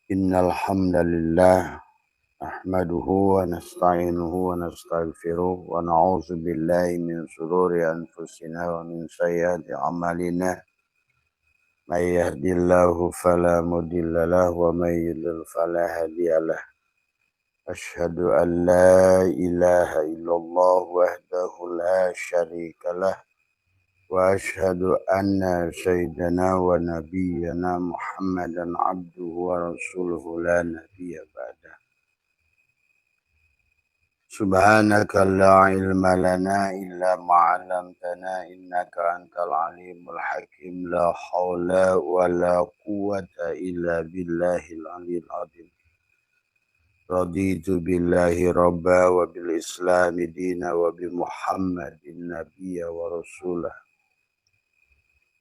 Innal hamdalillah nahmaduhu wa nasta'inuhu wa nastaghfiruh wa na'udzu billahi min shururi anfusina wa min sayyiati a'malina. May yahdihillahu fala mudilla lahu wa may yudlil fala hadiyalah. Asyhadu an la ilaha illallah wahdahu la syarikalah wa asyhadu anna sayyidana wa nabiyyana Muhammadan abduhu wa rasuluhu la nabiyya ba'da. Subhanaka la ilma lana illa ma 'allamtana innaka antal alimul hakim. La haula wa la quwwata illa billahil aliyyil azim. Raditu billahi rabba wa bil islami dina wa bi Muhammadin nabiyya wa rasulah.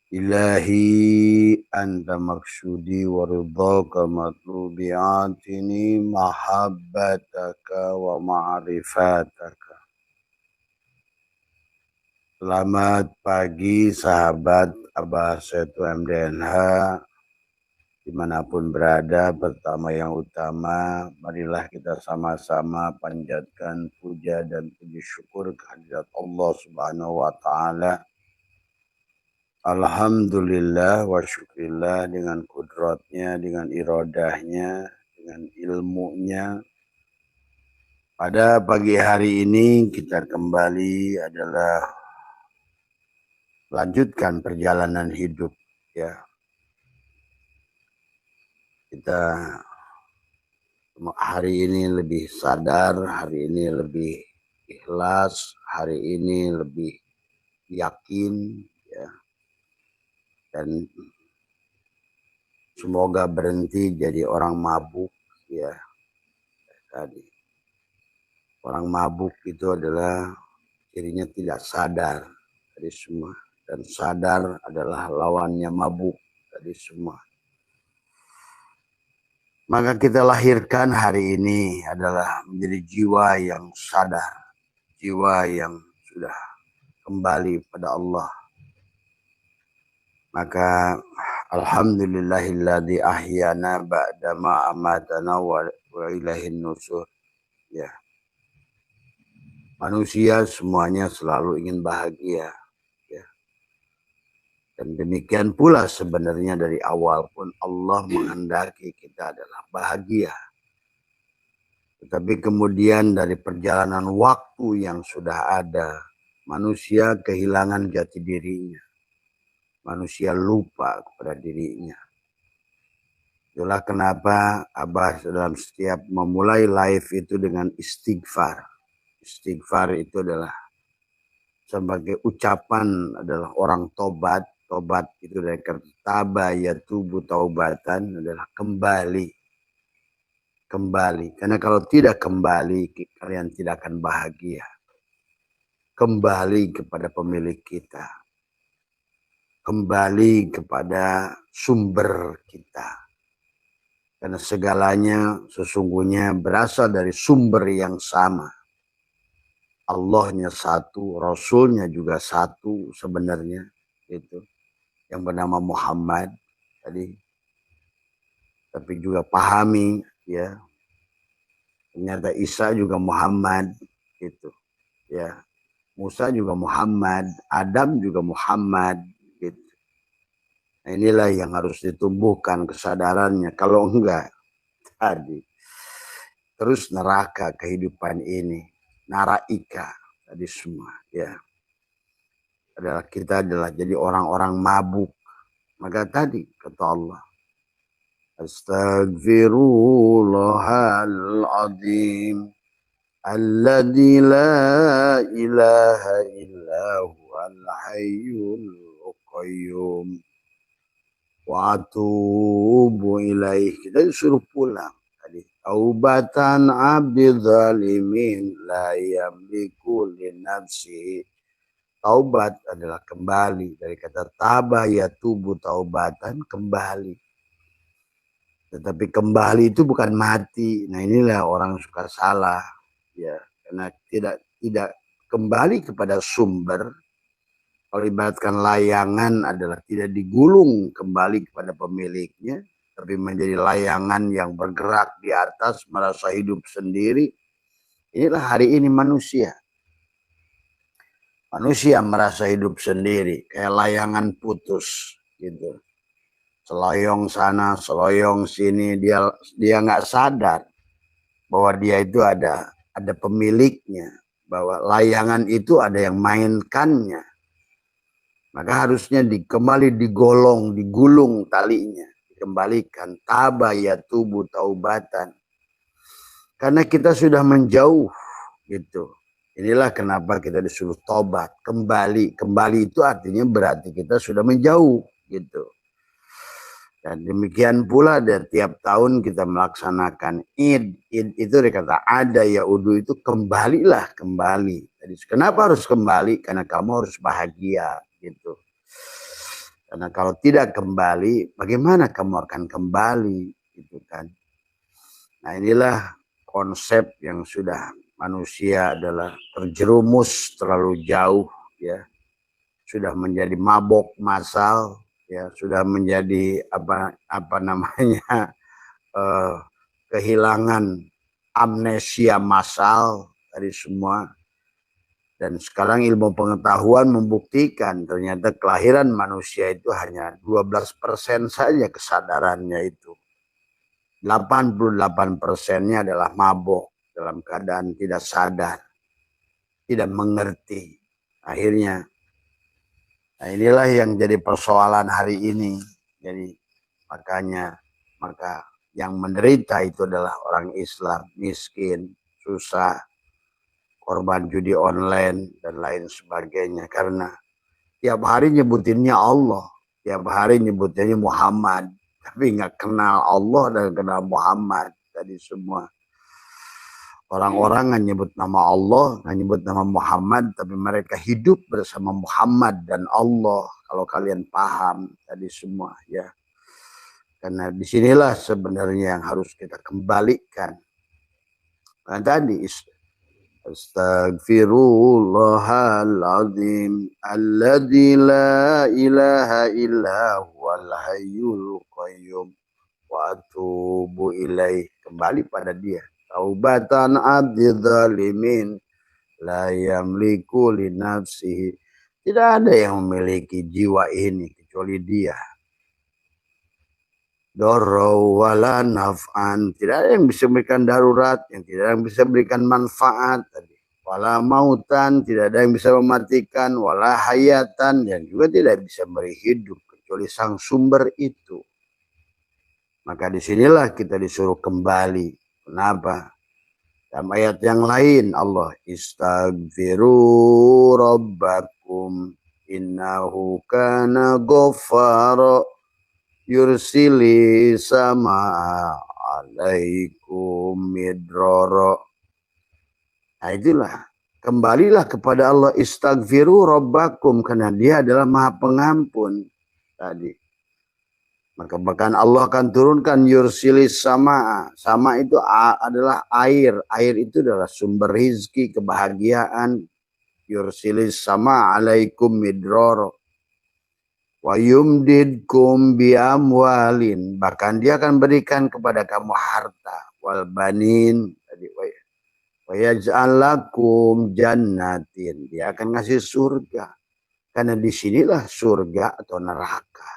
Ilahi anta maksudi wa ridhaka matlubi atini mahabbataka wa ma'rifataka. Selamat pagi sahabat Abah Setu MDNH dimanapun berada. Pertama yang utama, marilah kita sama-sama panjatkan puja dan puji syukur kehadirat Allah Subhanahu wa Ta'ala. Alhamdulillah wa syukrillah, dengan kudratnya, dengan irodahnya, dengan ilmunya. Pada pagi hari ini kita kembali adalah lanjutkan perjalanan hidup, ya. Kita hari ini lebih sadar, hari ini lebih ikhlas, hari ini lebih yakin, ya. Dan semoga berhenti jadi orang mabuk, ya. Tadi orang mabuk itu adalah cirinya tidak sadar dari semua, dan sadar adalah lawannya mabuk tadi semua. Maka kita lahirkan hari ini adalah menjadi jiwa yang sadar, jiwa yang sudah kembali pada Allah. Maka alhamdulillahilladzi ahyana ba'da ma amatana wa ilaihin nusur. Ya. Manusia semuanya selalu ingin bahagia, ya. Dan demikian pula sebenarnya dari awal pun Allah menghendaki kita adalah bahagia. Tetapi kemudian dari perjalanan waktu yang sudah ada, manusia kehilangan jati dirinya. Manusia lupa kepada dirinya. Itulah kenapa Abah dalam setiap memulai live itu dengan istighfar. Istighfar itu adalah sebagai ucapan adalah orang tobat. Tobat itu dari kata taba yatubu taubatan, adalah kembali. Kembali. Karena kalau tidak kembali, kalian tidak akan bahagia. Kembali kepada pemilik kita. Kembali kepada sumber kita. Karena segalanya sesungguhnya berasal dari sumber yang sama. Allahnya satu, Rasulnya juga satu sebenarnya, itu yang bernama Muhammad tadi. Tapi juga pahami, ya, ternyata Isa juga Muhammad, gitu, ya. Musa juga Muhammad, Adam juga Muhammad, gitu. Nah, inilah yang harus ditumbuhkan kesadarannya. Kalau enggak, tadi terus neraka kehidupan ini, naraika tadi semua, ya. Adalah kita adalah jadi orang-orang mabuk. Maka tadi kata Allah, Astaghfirullahal azim alladzi la ilaha illa huwal hayyul qayyum wa atubu ilaih. Kita disuruh pulang tadi. Taubatan abdi zalimin la yamliku li nafsihi. Taubat adalah kembali, dari kata taba yatubu taubatan, kembali. Tetapi kembali itu bukan mati. Nah, inilah orang suka salah, ya, karena tidak kembali kepada sumber. Kalau ibaratkan layangan adalah tidak digulung kembali kepada pemiliknya, tapi menjadi layangan yang bergerak di atas, merasa hidup sendiri. Inilah hari ini manusia. Manusia merasa hidup sendiri, kayak layangan putus gitu. Seloyong sana, seloyong sini, dia nggak sadar bahwa dia itu ada pemiliknya, bahwa layangan itu ada yang mainkannya. Maka harusnya kembali digulung talinya, dikembalikan. Taba ya tubuh taubatan. Karena kita sudah menjauh gitu. Inilah kenapa kita disuruh tobat, kembali. Kembali itu artinya berarti kita sudah menjauh gitu. Dan demikian pula dari tiap tahun kita melaksanakan Id. Id itu dikata ada ya udu itu kembalilah kembali. Jadi kenapa harus kembali? Karena kamu harus bahagia gitu. Karena kalau tidak kembali, bagaimana kamu akan kembali gitu kan? Nah inilah konsep yang sudah manusia adalah terjerumus terlalu jauh ya, sudah menjadi mabok massal ya, sudah menjadi apa namanya kehilangan amnesia massal dari semua. Dan sekarang ilmu pengetahuan membuktikan ternyata kelahiran manusia itu hanya 12% saja kesadarannya itu. 88%-nya adalah mabok dalam keadaan tidak sadar, tidak mengerti. Akhirnya, nah inilah yang jadi persoalan hari ini. Jadi maka yang menderita itu adalah orang Islam, miskin, susah, korban judi online dan lain sebagainya. Karena tiap hari nyebutinnya Allah, tiap hari nyebutinnya Muhammad, tapi nggak kenal Allah dan kenal Muhammad. Tadi semua orang-orang nggak nyebut nama Allah, nggak nyebut nama Muhammad, tapi mereka hidup bersama Muhammad dan Allah. Kalau kalian paham tadi semua ya, karena disinilah sebenarnya yang harus kita kembalikan. Nah tadi Astaghfirullahaladzim alladzi la ilaha illa huwal hayyul qayyum wa atubu ilaih. Kembali pada dia. Taubatan abdi zalimin la yamliku li nafsihi. Tidak ada yang memiliki jiwa ini kecuali dia. Dorau wala naf'an, tidak ada yang bisa memberikan darurat, yang tidak ada yang bisa memberikan manfaat tadi. Wala mautan, tidak ada yang bisa mematikan, wala hayatan, yang juga tidak bisa memberi hidup kecuali sang sumber itu. Maka disinilah kita disuruh kembali. Kenapa? Dalam ayat yang lain Allah istaghfiru rabbakum innahu kana ghaffara yursili sama alaikum midroro. Nah itulah, kembalilah kepada Allah, istaghfiru rabbakum, karena dia adalah maha pengampun tadi. Maka bahkan Allah akan turunkan yursili sama. Sama itu adalah air. Air itu adalah sumber rizki, kebahagiaan. Yursili sama alaikum midroro. Wa yumdidkum bi amwalin, bahkan dia akan berikan kepada kamu harta, wal banin, wa yaj'al lakum jannatin, dia akan ngasih surga. Karena disinilah surga atau neraka.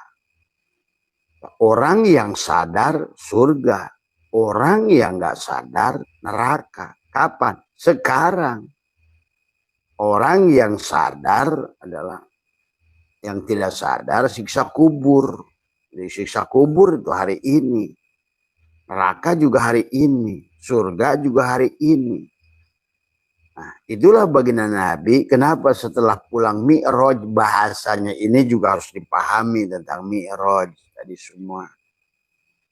Orang yang sadar surga, orang yang nggak sadar neraka. Kapan? Sekarang. Orang yang sadar adalah yang tidak sadar siksa kubur. Jadi siksa kubur itu hari ini. Neraka juga hari ini. Surga juga hari ini. Nah, itulah baginda Nabi. Kenapa setelah pulang Mi'raj, bahasanya ini juga harus dipahami tentang Mi'raj. Tadi semua.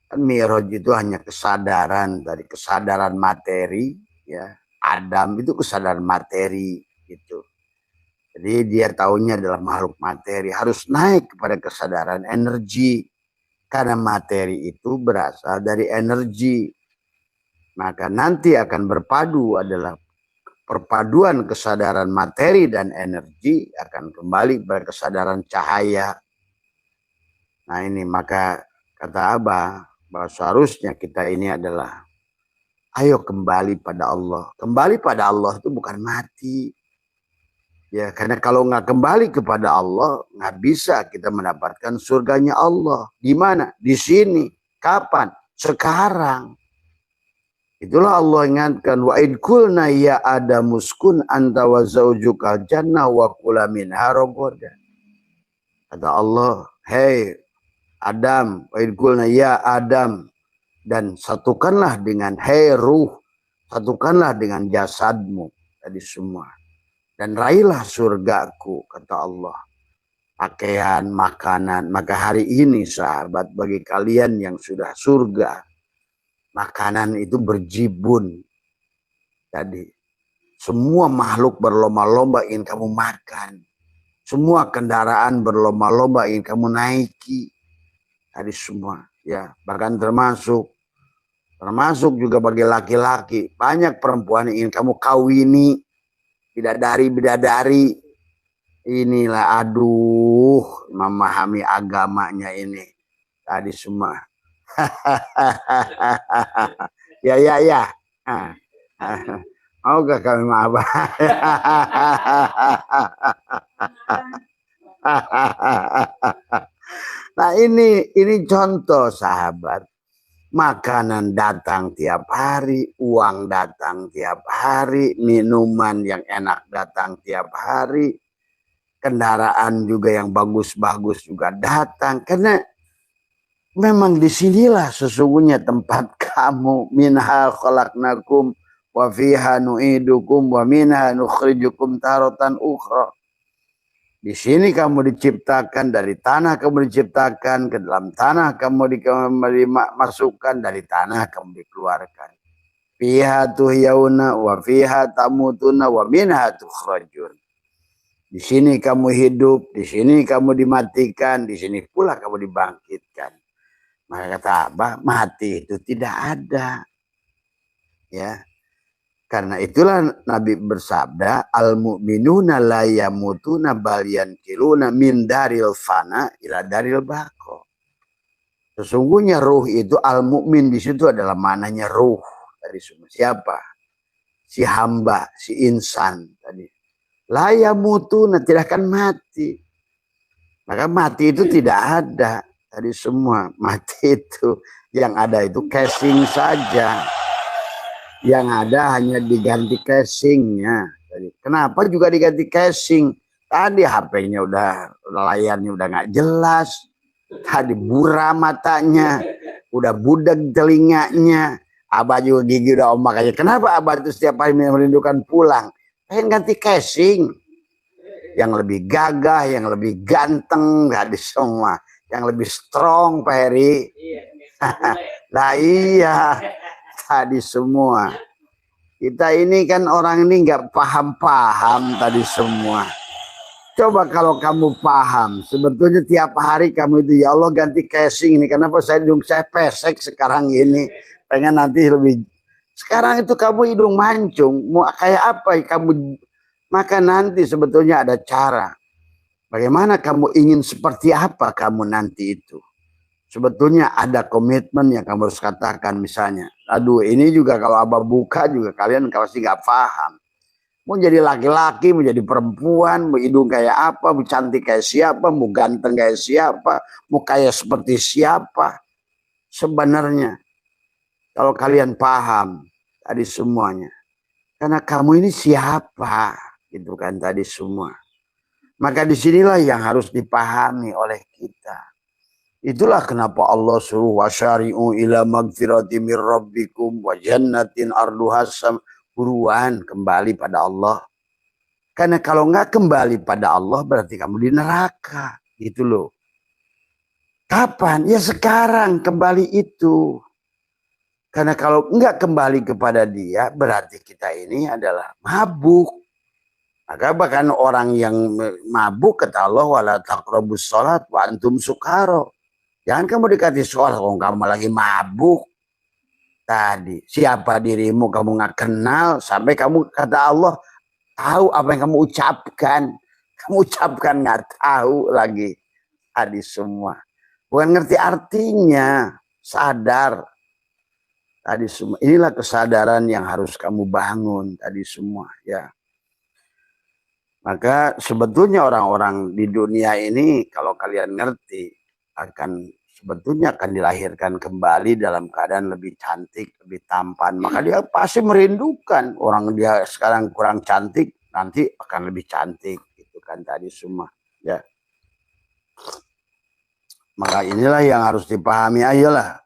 Kan Mi'raj itu hanya kesadaran. Dari kesadaran materi. Ya, Adam itu kesadaran materi. Gitu. Jadi dia tahunya adalah makhluk materi. Harus naik kepada kesadaran energi. Karena materi itu berasal dari energi. Maka nanti akan berpadu adalah perpaduan kesadaran materi dan energi akan kembali pada kesadaran cahaya. Nah ini maka kata Abah, bahwa seharusnya kita ini adalah ayo kembali pada Allah. Kembali pada Allah itu bukan mati. Ya, karena kalau nggak kembali kepada Allah, nggak bisa kita mendapatkan surganya Allah. Di mana? Di sini. Kapan? Sekarang. Itulah Allah ingatkan, wa id qulna ya Adamu uskun anta wa zaujukal jannah wa kula minha ragadan. Kata Allah, hei Adam, wa id qulna ya Adam, dan satukanlah dengan hei ruh, satukanlah dengan jasadmu tadi semua. Dan raihlah surgaku, kata Allah. Pakaian, makanan. Maka hari ini sahabat, bagi kalian yang sudah surga, makanan itu berjibun. Jadi semua makhluk berlomba-lomba ingin kamu makan. Semua kendaraan berlomba-lomba ingin kamu naiki. Tadi semua. Ya, bahkan termasuk juga bagi laki-laki. Banyak perempuan yang ingin kamu kawini. Bidadari. Inilah aduh, memahami agamanya ini. Tadi semua. Ya. Mau gak kami maaf? Nah ini contoh sahabat. Makanan datang tiap hari, uang datang tiap hari, minuman yang enak datang tiap hari, kendaraan juga yang bagus-bagus juga datang. Karena memang disinilah sesungguhnya tempat kamu. Minha khalaqnakum wa fiha nu'idukum wa minha nukhrijukum taratan ukhra. Di sini kamu diciptakan, dari tanah kamu diciptakan, ke dalam tanah kamu dimasukkan, dari tanah kamu dikeluarkan. Fiha tuhyauna wa fiha tamutuna wa minha tukhrajun. Di sini kamu hidup, di sini kamu dimatikan, di sini pula kamu dibangkitkan. Maka kata Abah, mati itu tidak ada. Ya. Karena itulah Nabi bersabda, al-mu'minuna la yamutuna bal yankiluna min daril fana ila daril baqo. Sesungguhnya ruh itu al-mu'min di situ adalah mananya ruh dari semua. Siapa? Si hamba, si insan tadi. La yamutuna, tidak akan mati. Maka mati itu tidak ada tadi semua. Mati itu yang ada itu casing saja. Yang ada hanya diganti casingnya. Kenapa juga diganti casing? Tadi HP-nya udah layarnya udah nggak jelas. Tadi buram matanya, udah budak telinganya. Abah juga gigi udah omak aja. Kenapa Abah itu setiap hari merindukan pulang? Pengen ganti casing. Yang lebih gagah, yang lebih ganteng, nggak di semua. Yang lebih strong, Pak Heri. Lah iya. Tadi semua. Kita ini kan orang ini nggak paham tadi semua. Coba kalau kamu paham, sebetulnya tiap hari kamu itu, ya Allah ganti casing ini. Kenapa saya pesek sekarang ini? Pengen nanti lebih. Sekarang itu kamu hidung mancung. Mau kayak apa kamu? Maka nanti sebetulnya ada cara. Bagaimana kamu ingin seperti apa kamu nanti itu? Sebetulnya ada komitmen yang kamu harus katakan, misalnya. Aduh, ini juga kalau Abah buka juga kalian pasti nggak paham. Mau jadi laki-laki, mau jadi perempuan, mau hidung kayak apa, mau cantik kayak siapa, mau ganteng kayak siapa, mau kayak seperti siapa. Sebenarnya, kalau kalian paham tadi semuanya. Karena kamu ini siapa, gitu kan tadi semua. Maka disinilah yang harus dipahami oleh kita. Itulah kenapa Allah suruh wasyari'u ila magfirati mir rabbikum wa jannatin arduhasam, buruan kembali pada Allah. Karena kalau nggak kembali pada Allah berarti kamu di neraka, gitu loh. Kapan? Ya sekarang kembali itu. Karena kalau nggak kembali kepada Dia berarti kita ini adalah mabuk. Maka bahkan orang yang mabuk kata Allah wala taqrabus shalat wa antum sukaro. Jangan kamu dikasih sholat kalau kamu lagi mabuk. Tadi, siapa dirimu kamu nggak kenal. Sampai kamu kata Allah, tahu apa yang kamu ucapkan. Kamu ucapkan nggak tahu lagi. Tadi semua. Bukan ngerti artinya. sadar tadi semua. Inilah kesadaran yang harus kamu bangun tadi semua ya. Maka sebetulnya orang-orang di dunia ini kalau kalian ngerti sebetulnya akan dilahirkan kembali dalam keadaan lebih cantik, lebih tampan. Maka dia pasti merindukan orang dia sekarang kurang cantik, nanti akan lebih cantik. Itu kan tadi semua ya. Maka inilah yang harus dipahami. Ayolah,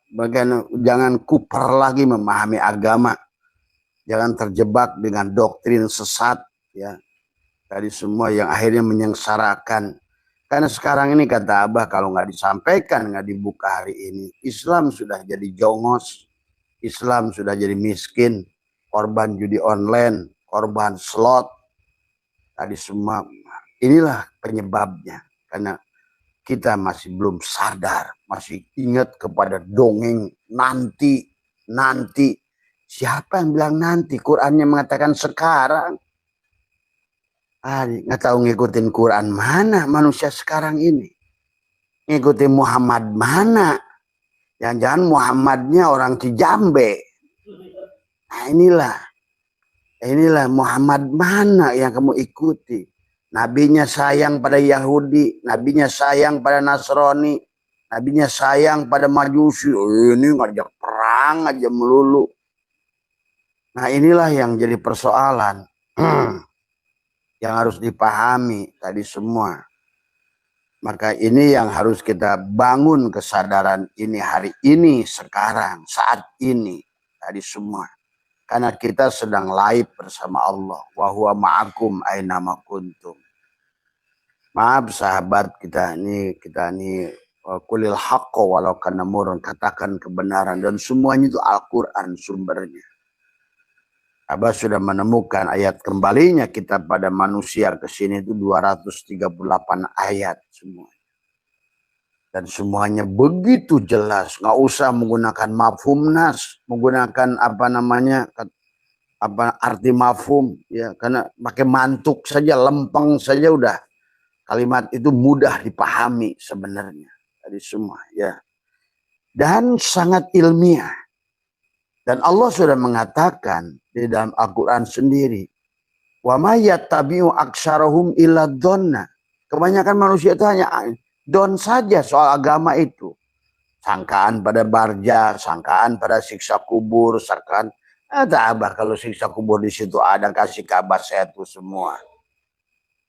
jangan kuper lagi memahami agama. Jangan terjebak dengan doktrin sesat ya. Tadi semua yang akhirnya menyengsarakan. Karena sekarang ini kata Abah kalau nggak disampaikan, nggak dibuka hari ini, Islam sudah jadi jongos, Islam sudah jadi miskin, korban judi online, korban slot, tadi semua. Inilah penyebabnya. Karena kita masih belum sadar, masih ingat kepada dongeng nanti. Siapa yang bilang nanti? Qurannya mengatakan sekarang. Nggak tahu ngikutin Quran mana manusia sekarang ini. Ngikutin Muhammad mana. Jangan-jangan Muhammadnya orang Cijambe. Nah inilah Muhammad mana yang kamu ikuti. Nabinya sayang pada Yahudi. Nabinya sayang pada Nasrani. Nabinya sayang pada Majusi. Ini ngajak perang aja melulu. Nah inilah yang jadi persoalan. Yang harus dipahami tadi semua. Maka ini yang harus kita bangun kesadaran ini hari ini, sekarang, saat ini. Tadi semua. Karena kita sedang live bersama Allah. Wa huwa ma'akum ainama kuntum. Maaf sahabat kita ini kulil haqqo walau kana murun, katakan kebenaran. Dan semuanya itu Al-Quran sumbernya. Abah sudah menemukan ayat kembalinya kita pada manusia ke sini itu 238 ayat semua. Dan semuanya begitu jelas, nggak usah menggunakan mafhum nas, menggunakan arti mafhum ya, karena pakai mantuk saja, lempeng saja udah kalimat itu mudah dipahami sebenarnya dari semua ya. Dan sangat ilmiah. Dan Allah sudah mengatakan di dalam Al-Quran sendiri, wa ma yattabi'u aktsarahum illa dhonna. Kebanyakan manusia itu hanya don saja soal agama itu. Sangkaan pada barja, sangkaan pada siksa kubur, sangkaan ada Abah kalau siksa kubur di situ ada, kasih kabar saya itu semua.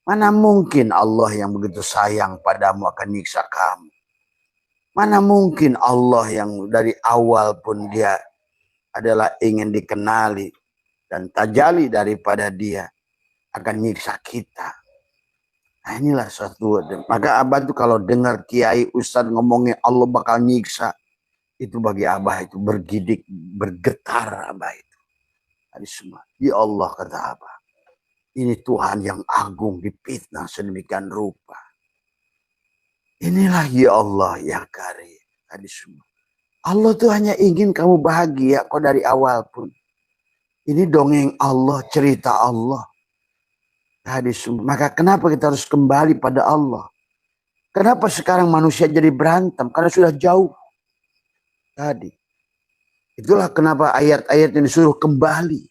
Mana mungkin Allah yang begitu sayang padamu akan nyiksa kamu? Mana mungkin Allah yang dari awal pun dia adalah ingin dikenali dan tajali daripada dia akan nyiksa kita. Nah inilah suatu. Maka Abah itu kalau dengar kiai ustadz ngomongin Allah bakal nyiksa, itu bagi Abah itu bergidik, bergetar Abah itu. Tadi semua. Ya Allah kata Abah, ini Tuhan yang agung dipitnah sedemikian rupa. Inilah ya Allah ya Karim. Tadi semua. Allah tuh hanya ingin kamu bahagia kok dari awal pun. Ini dongeng Allah, cerita Allah. Tadi semua. Maka kenapa kita harus kembali pada Allah? Kenapa sekarang manusia jadi berantem? Karena sudah jauh. Tadi. Itulah kenapa ayat-ayat yang disuruh kembali.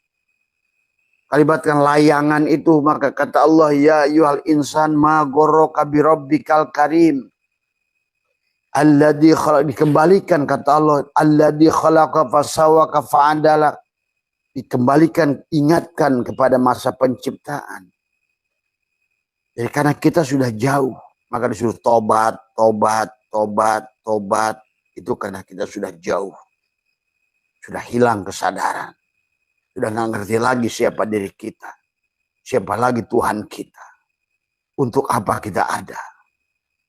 Kalimatkan layangan itu, maka kata Allah, ya ayyuhal insan ma ghurraka bi rabbikal karim. Alladzi dikembalikan kata Allah, alladzi khalaqa fasawwaka fa'adala. Dikembalikan, ingatkan kepada masa penciptaan. Jadi karena kita sudah jauh, maka disuruh tobat. Itu karena kita sudah jauh. Sudah hilang kesadaran. Sudah nggak ngerti lagi siapa diri kita. Siapa lagi Tuhan kita. Untuk apa kita ada.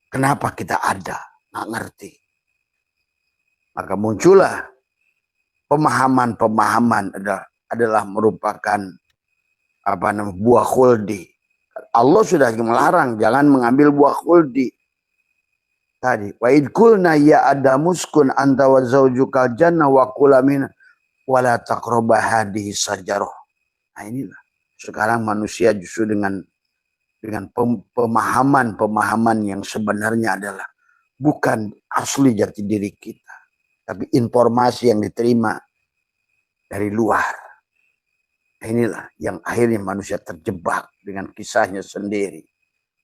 Kenapa kita ada. Nggak ngerti. Maka muncullah pemahaman adalah merupakan buah khuldi. Allah sudah melarang jangan mengambil buah khuldi. Tadi wa id qulna ya adamuskun anta wa zaujukal jannah wa kula min wa la taqrabu hadhihi sajarah. Nah inilah sekarang manusia justru dengan pemahaman yang sebenarnya adalah bukan asli jati diri kita. tapi informasi yang diterima dari luar. Nah, inilah yang akhirnya manusia terjebak dengan kisahnya sendiri,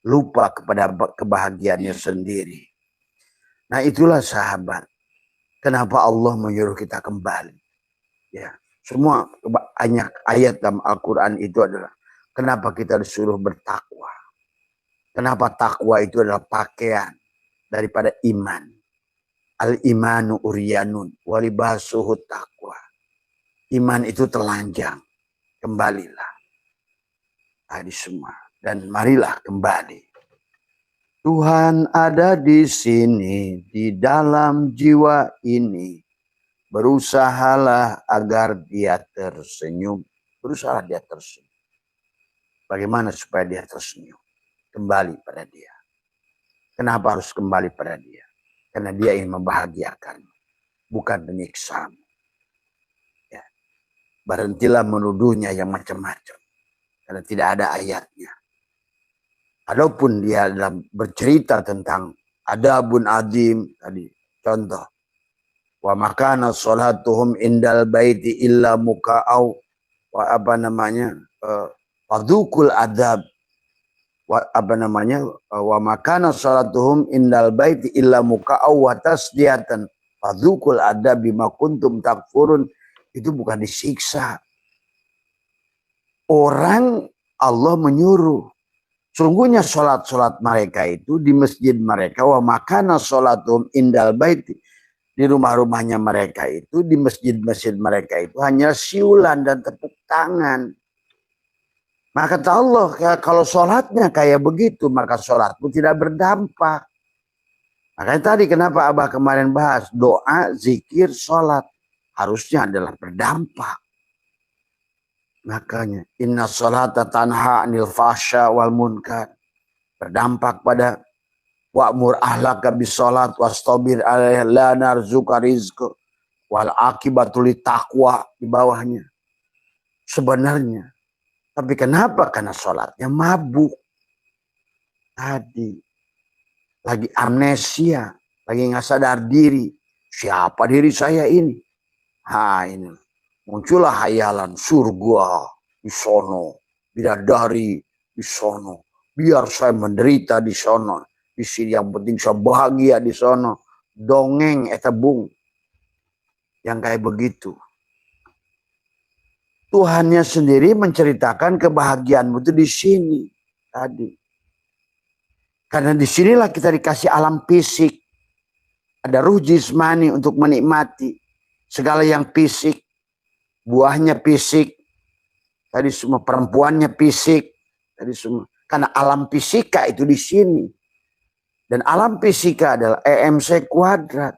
lupa kepada kebahagiaannya sendiri. Nah, itulah sahabat, kenapa Allah menyuruh kita kembali. Ya, semua banyak ayat dalam Al-Quran itu adalah kenapa kita disuruh bertakwa. Kenapa takwa itu adalah pakaian daripada iman. Al-imanu uryanun walibasuhu takwa. Iman itu telanjang. Kembalilah. Tadi semua. Dan marilah kembali. Tuhan ada di sini, di dalam jiwa ini. Berusahalah agar dia tersenyum. Berusaha dia tersenyum. Bagaimana supaya dia tersenyum? Kembali pada dia. Kenapa harus kembali pada dia? Karena dia ingin membahagiakan, bukan menyiksa. Ya. Berhentilah menuduhnya yang macam-macam. Karena tidak ada ayatnya. Adapun dia dalam bercerita tentang adabun adim, tadi contoh. Wa makana sholatuhum indal baiti illa muka'au. Wa apa namanya? Fadukul adab. Wa makana sholatuhum indal baiti illa muka'aw wa tasdiyatan fadzukul adab bima kuntum takfurun. Itu bukan disiksa. Orang Allah menyuruh. Sungguhnya sholat mereka itu di masjid mereka, wa makana sholatuhum indal baiti, di rumah-rumahnya mereka itu, di masjid-masjid mereka itu hanya siulan dan tepuk tangan. Maka kata Allah, kalau sholatnya kayak begitu, maka sholatmu tidak berdampak. Makanya tadi kenapa Abah kemarin bahas, doa, zikir, sholat. Harusnya adalah berdampak. Makanya, inna sholata tanha anil fasya wal munkar. Berdampak pada wa'mur ahlaka bis sholat wastabir alaih la narzuka rizqa wal akibatul taqwa di bawahnya. Sebenarnya. Tapi kenapa? Karena sholatnya mabuk. Tadi. Lagi amnesia. Lagi nggak sadar diri. Siapa diri saya ini? Ini. Muncullah hayalan surga di sono. Bidadari di sono. Biar saya menderita di sono. Di sini yang penting saya bahagia di sono. Dongeng etabung. Yang kayak begitu. Tuhannya sendiri menceritakan kebahagiaanmu itu di sini tadi. Karena disinilah kita dikasih alam fisik. Ada ruh jismani untuk menikmati segala yang fisik. Buahnya fisik. Tadi semua perempuannya fisik. Tadi semua. Karena alam fisika itu di sini. Dan alam fisika adalah EMC kuadrat.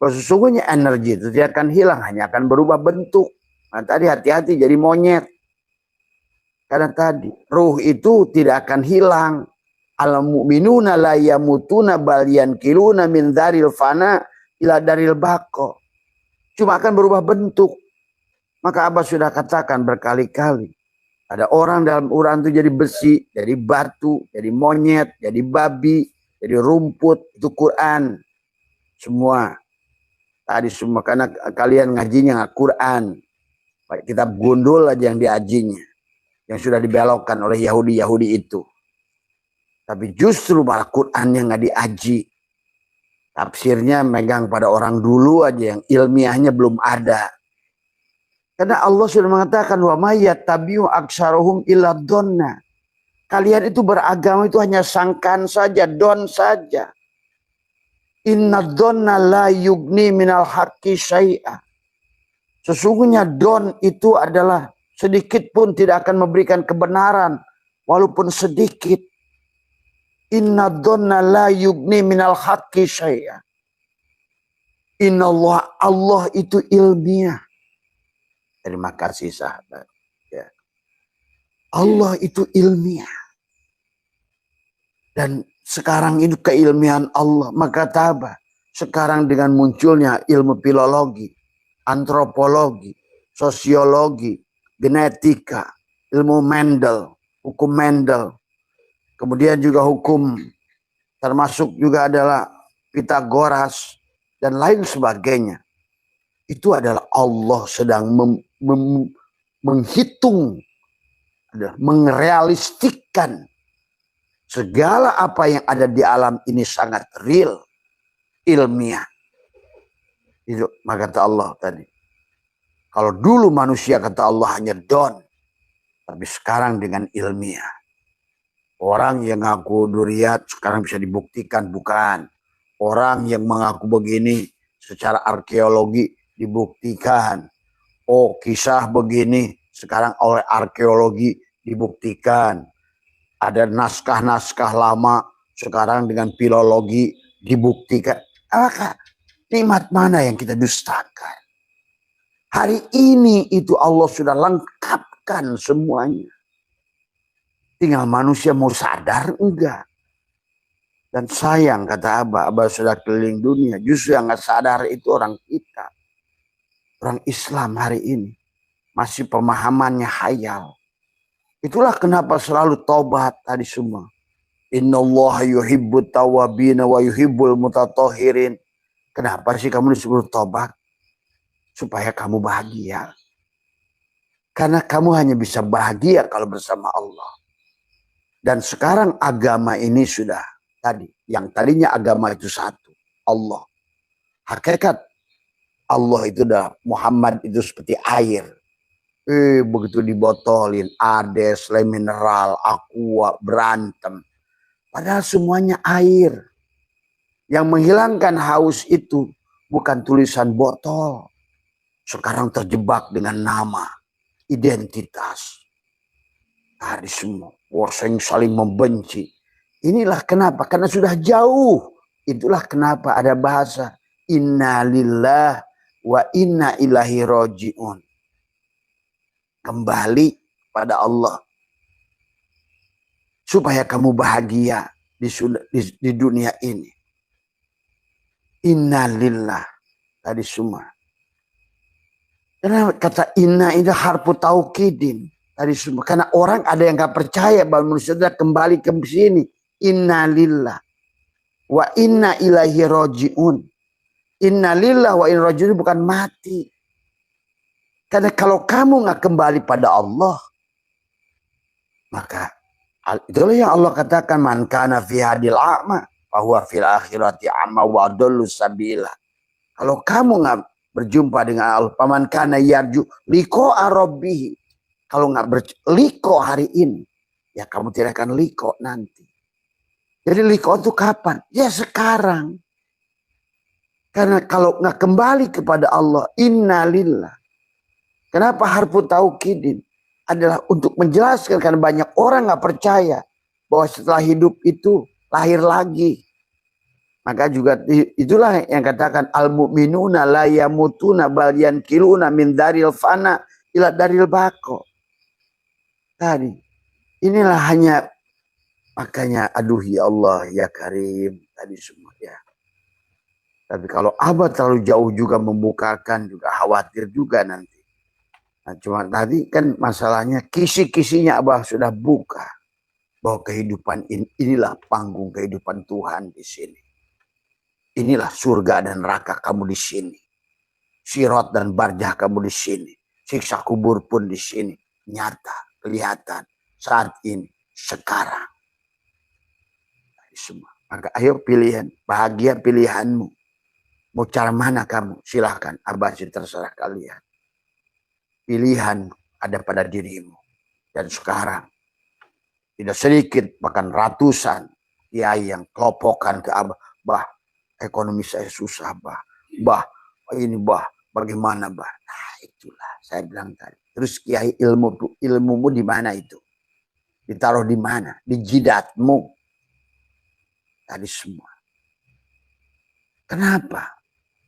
Sesungguhnya energi itu tidak akan hilang. Hanya akan berubah bentuk. Nah, tadi hati-hati jadi monyet. Karena tadi ruh itu tidak akan hilang. Al mu'minuna la yamutuna bal yankiluna min daril fana ila daril baqo. Cuma akan berubah bentuk. Maka Abah sudah katakan berkali-kali. Ada orang dalam Quran itu jadi besi, jadi batu, jadi monyet, jadi babi, jadi rumput. Itu Quran. Semua. Tadi semua karena kalian ngajinya Quran. Kitab gundul aja yang diajinya. Yang sudah dibelokkan oleh Yahudi-Yahudi itu. Tapi justru malah Quran yang nggak diaji. Tafsirnya megang pada orang dulu aja yang ilmiahnya belum ada. Karena Allah sudah mengatakan wa may yattabi'u aksaruhum illa dhanna. Kalian itu beragama itu hanya sangkaan saja, don saja. Inna dhanna la yugni minal haqqi syai'a. Sesungguhnya don itu adalah sedikit pun tidak akan memberikan kebenaran. Walaupun sedikit. Inna dhanna la yugni minal haqqi syai'a. Inna Allah itu ilmiah. Terima kasih sahabat. Ya. Allah itu ilmiah. Dan sekarang ini keilmian Allah. Maka apa? Sekarang dengan munculnya ilmu filologi, antropologi, sosiologi, genetika, ilmu Mendel, hukum Mendel. Kemudian juga hukum termasuk juga adalah Pitagoras dan lain sebagainya. Itu adalah Allah sedang menghitung, mengrealistikkan segala apa yang ada di alam ini sangat real, ilmiah. Itu maka kata Allah tadi. Kalau dulu manusia kata Allah hanya don, tapi sekarang dengan ilmiah. Orang yang ngaku duriat sekarang bisa dibuktikan bukan. Orang yang mengaku begini secara arkeologi dibuktikan. Oh, kisah begini sekarang oleh arkeologi dibuktikan. Ada naskah-naskah lama sekarang dengan filologi dibuktikan. Apakah nikmat mana yang kita dustakan? Hari ini itu Allah sudah lengkapkan semuanya. Tinggal manusia mau sadar enggak. Dan sayang kata Abah sudah keliling dunia. Justru yang gak sadar itu orang kita. Orang Islam hari ini. Masih pemahamannya hayal. Itulah kenapa selalu tobat tadi semua. Innallaha yuhibbut tawabina wa yuhibbul mutatahhirin. Kenapa sih kamu disuruh tobat? Supaya kamu bahagia. Karena kamu hanya bisa bahagia kalau bersama Allah. Dan sekarang agama ini sudah tadi. Yang tadinya agama itu satu. Allah. Hakikat Allah itu dah Muhammad itu seperti air. Begitu dibotolin. Ades, le mineral, aqua, berantem. Padahal semuanya air. Yang menghilangkan haus itu bukan tulisan botol. Sekarang terjebak dengan nama. Identitas. Tadi semua. Orang saling membenci. Inilah kenapa. Karena sudah jauh. Itulah kenapa ada bahasa. Inna lillah wa inna ilahi roji'un. Kembali pada Allah. Supaya kamu bahagia di dunia ini. Inna lillah. Tadi semua. Karena kata inna itu harfu taukidin. Tadi semua. Karena orang ada yang gak percaya bahwa manusia sudah kembali ke sini. Inna lillah. Wa inna ilahi roji'un. Inna lillah wa inna roji'un bukan mati. Karena kalau kamu gak kembali pada Allah. Maka itulah yang Allah katakan. Man kana fi hadil a'ma. Fahuwa fil akhirati a'ma wa adallu sabila. Kalau kamu gak berjumpa dengan Allah. Paman kana yarju liqa'a rabbih. Kalau nggak liko hari ini, ya kamu tidak akan liko nanti. Jadi liko itu kapan? Ya sekarang. Karena kalau nggak kembali kepada Allah, innalillah. Kenapa harfu taukidin? Adalah untuk menjelaskan karena banyak orang nggak percaya bahwa setelah hidup itu lahir lagi. Maka juga itulah yang katakan al-mu'minuna la yamutuna bal yankiluna min daril fana ila daril baqo. Tadi inilah hanya makanya aduh ya Allah ya Karim tadi semua ya. Tapi kalau Abah terlalu jauh juga membukakan juga khawatir juga nanti. Nah, cuma tadi kan masalahnya kisi-kisinya Abah sudah buka bahwa kehidupan inilah panggung kehidupan Tuhan di sini. Inilah surga dan neraka kamu di sini. Sirat dan barjah kamu di sini. Siksa kubur pun di sini. Nyata. Kelihatan saat ini, sekarang. Semua. Maka ayo pilihan, bahagia pilihanmu. Mau cara mana kamu? Silahkan, Abah terserah kalian. Pilihan ada pada dirimu. Dan sekarang, tidak sedikit, bahkan ratusan kiai yang kelopokan ke Abah. Bah, ekonomi saya susah, Bah. Bah, ini Bah, bagaimana Bah? Nah, itulah saya bilang tadi. Terus kiai ilmumu di mana itu? Ditaruh di mana? Di jidatmu. Tadi semua. Kenapa?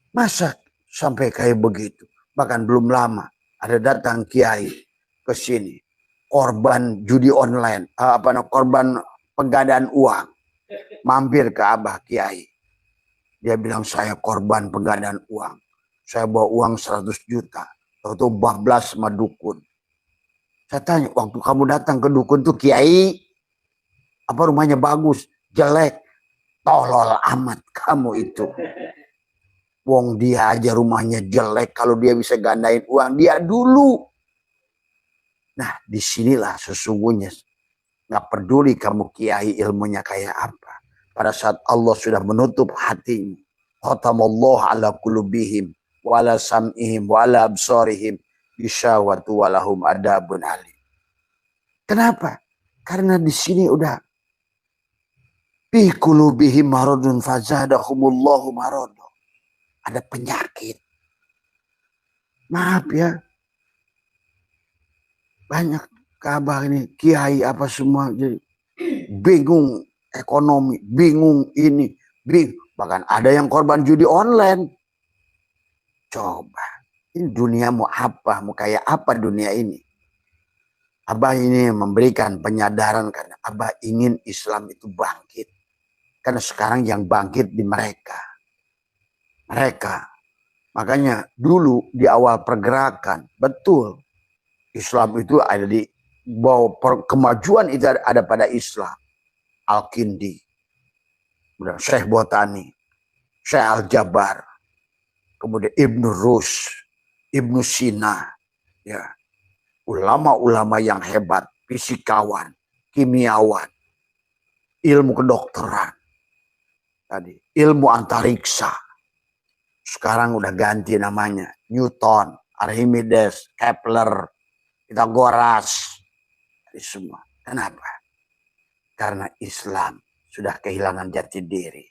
Masa sampai kayak begitu? Bahkan belum lama ada datang kiai ke sini. Korban judi online. Korban penggandaan uang. Mampir ke Abah kiai. Dia bilang saya korban penggandaan uang. Saya bawa uang 100 juta. Atau bablas sama dukun. Saya tanya, waktu kamu datang ke dukun tuh kiai, apa rumahnya bagus, jelek, tolol amat kamu itu. Wong dia aja rumahnya jelek, kalau dia bisa gandain uang dia dulu. Nah, disinilah sesungguhnya nggak peduli kamu kiai ilmunya kayak apa. Pada saat Allah sudah menutup hatimu, khatamallahu ala qulubihim wala sam'ihim wala absarihim bisyawatu walahum adabun alim. Kenapa? Karena di sini udah fi qulubihim maradun fazadahumullahu marad. Ada penyakit. Maaf ya. Banyak kabar ini kiai apa semua jadi bingung ekonomi, bingung ini, bahkan ada yang korban judi online. Coba, ini dunia mau apa, mau kayak apa dunia ini? Abah ini memberikan penyadaran karena Abah ingin Islam itu bangkit. Karena sekarang yang bangkit di mereka. Makanya dulu di awal pergerakan, betul. Islam itu ada di bawah kemajuan itu ada pada Islam. Al-Kindi, Syekh Botani, Syekh Al-Jabar, kemudian Ibnu Rus, Ibnu Sina, ya, ulama-ulama yang hebat, fisikawan, kimiawan, ilmu kedokteran, tadi ilmu antariksa. Sekarang udah ganti namanya, Newton, Archimedes, Kepler, Pythagoras, semua. Kenapa? Karena Islam sudah kehilangan jati diri.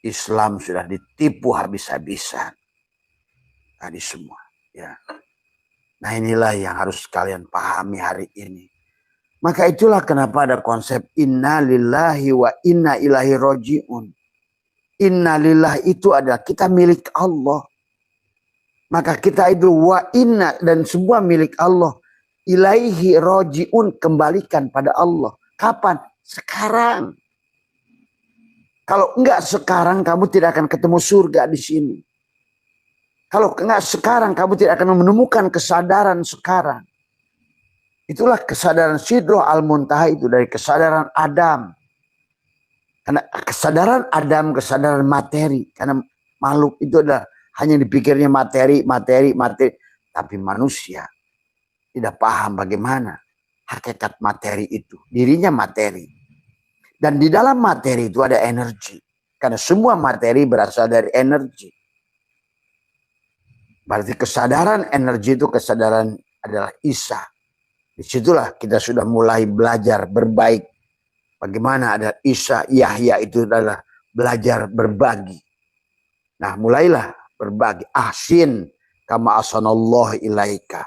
Islam sudah ditipu habis-habisan. Tadi semua. Ya. Nah inilah yang harus kalian pahami hari ini. Maka itulah kenapa ada konsep inna lillahi wa inna ilahi roji'un. Inna lillahi itu adalah kita milik Allah. Maka kita itu wa inna dan semua milik Allah. Ilaihi roji'un, kembalikan pada Allah. Kapan? Sekarang. Kalau enggak sekarang kamu tidak akan ketemu surga di sini. Kalau enggak sekarang kamu tidak akan menemukan kesadaran sekarang. Itulah kesadaran Sidroh Al-Muntaha itu dari kesadaran Adam. Karena kesadaran Adam, kesadaran materi. Karena makhluk itu adalah hanya dipikirnya materi. Tapi manusia tidak paham bagaimana hakikat materi itu. Dirinya materi. Dan di dalam materi itu ada energi. Karena semua materi berasal dari energi. Berarti kesadaran energi itu kesadaran adalah Isa. Disitulah kita sudah mulai belajar berbaik. Bagaimana ada Isa, Yahya itu adalah belajar berbagi. Nah mulailah berbagi. Ahsin kama asanallahu ilaika.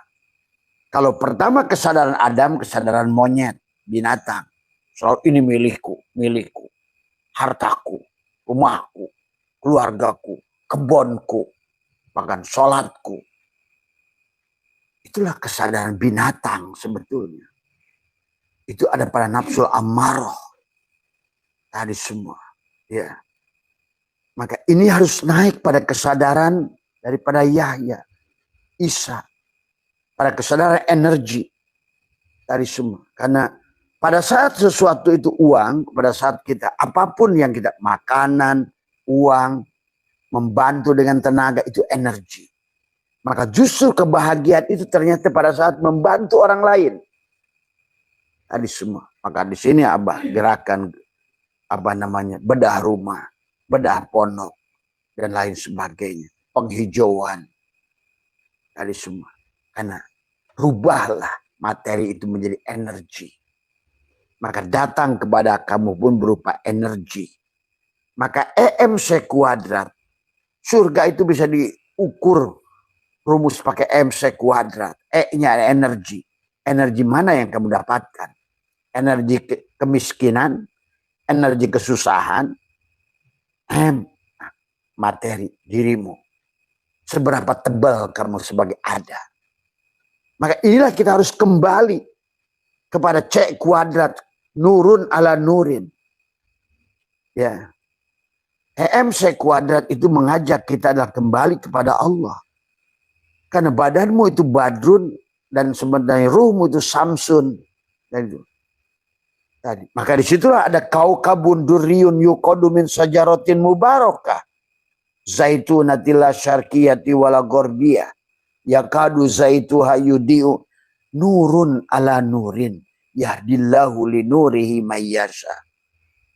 Kalau pertama kesadaran Adam, kesadaran monyet, binatang. Selalu ini milikku, hartaku, rumahku, keluargaku, kebonku, bahkan sholatku. Itulah kesadaran binatang sebetulnya. Itu ada pada nafsul ammaroh. Tadi semua. Ya. Maka ini harus naik pada kesadaran daripada Yahya, Isa. Pada kesadaran energi. Tadi semua. Karena pada saat sesuatu itu uang, pada saat kita apapun yang kita makanan, uang, membantu dengan tenaga itu energi. Maka justru kebahagiaan itu ternyata pada saat membantu orang lain. Tadi semua. Maka di sini Abah gerakan bedah rumah, bedah pondok dan lain sebagainya, penghijauan. Tadi semua. Karena rubahlah materi itu menjadi energi. Maka datang kepada kamu pun berupa energi. Maka EMC kuadrat. Surga itu bisa diukur rumus pakai MC kuadrat. E-nya energi. Energi mana yang kamu dapatkan? Energi kemiskinan, energi kesusahan, materi dirimu. Seberapa tebal kamu sebagai ada. Maka inilah kita harus kembali kepada C kuadrat, nurun ala nurin. Ya. EMC kuadrat itu mengajak kita adalah kembali kepada Allah. Karena badanmu itu badrun dan sebenarnya ruhmu itu samsun. Tadi. Maka disitulah ada kaukabun durriyun yuqadu min sajarotin mubarakah. zaitunatila syarqiyati wala gorbiyah yakadu zaituha yudiu nurun ala nurin yahdillahu li nurihi mayyasha.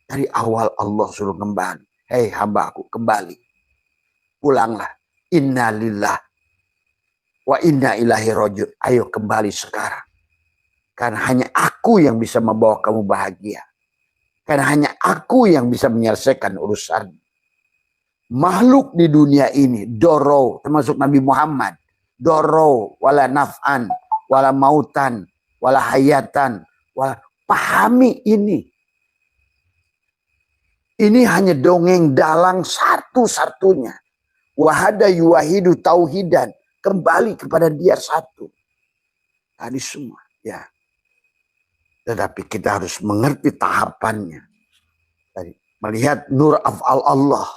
Dari awal Allah suruh kembali. Hei hambaku, kembali. Pulanglah. Inna lillah wa inna ilahi rajiun. Ayo kembali sekarang. Karena hanya aku yang bisa membawa kamu bahagia. Karena hanya aku yang bisa menyelesaikan urusan. Makhluk di dunia ini, doro, termasuk Nabi Muhammad. Doro, wala naf'an, wala mautan, wala hayatan, wala. Pahami ini. Ini hanya dongeng dalang satu-satunya. Wahada yuwahidu tauhidan. Kembali kepada dia satu. Tadi semua. Ya. Tetapi kita harus mengerti tahapannya. Tadi, melihat nur af'al Allah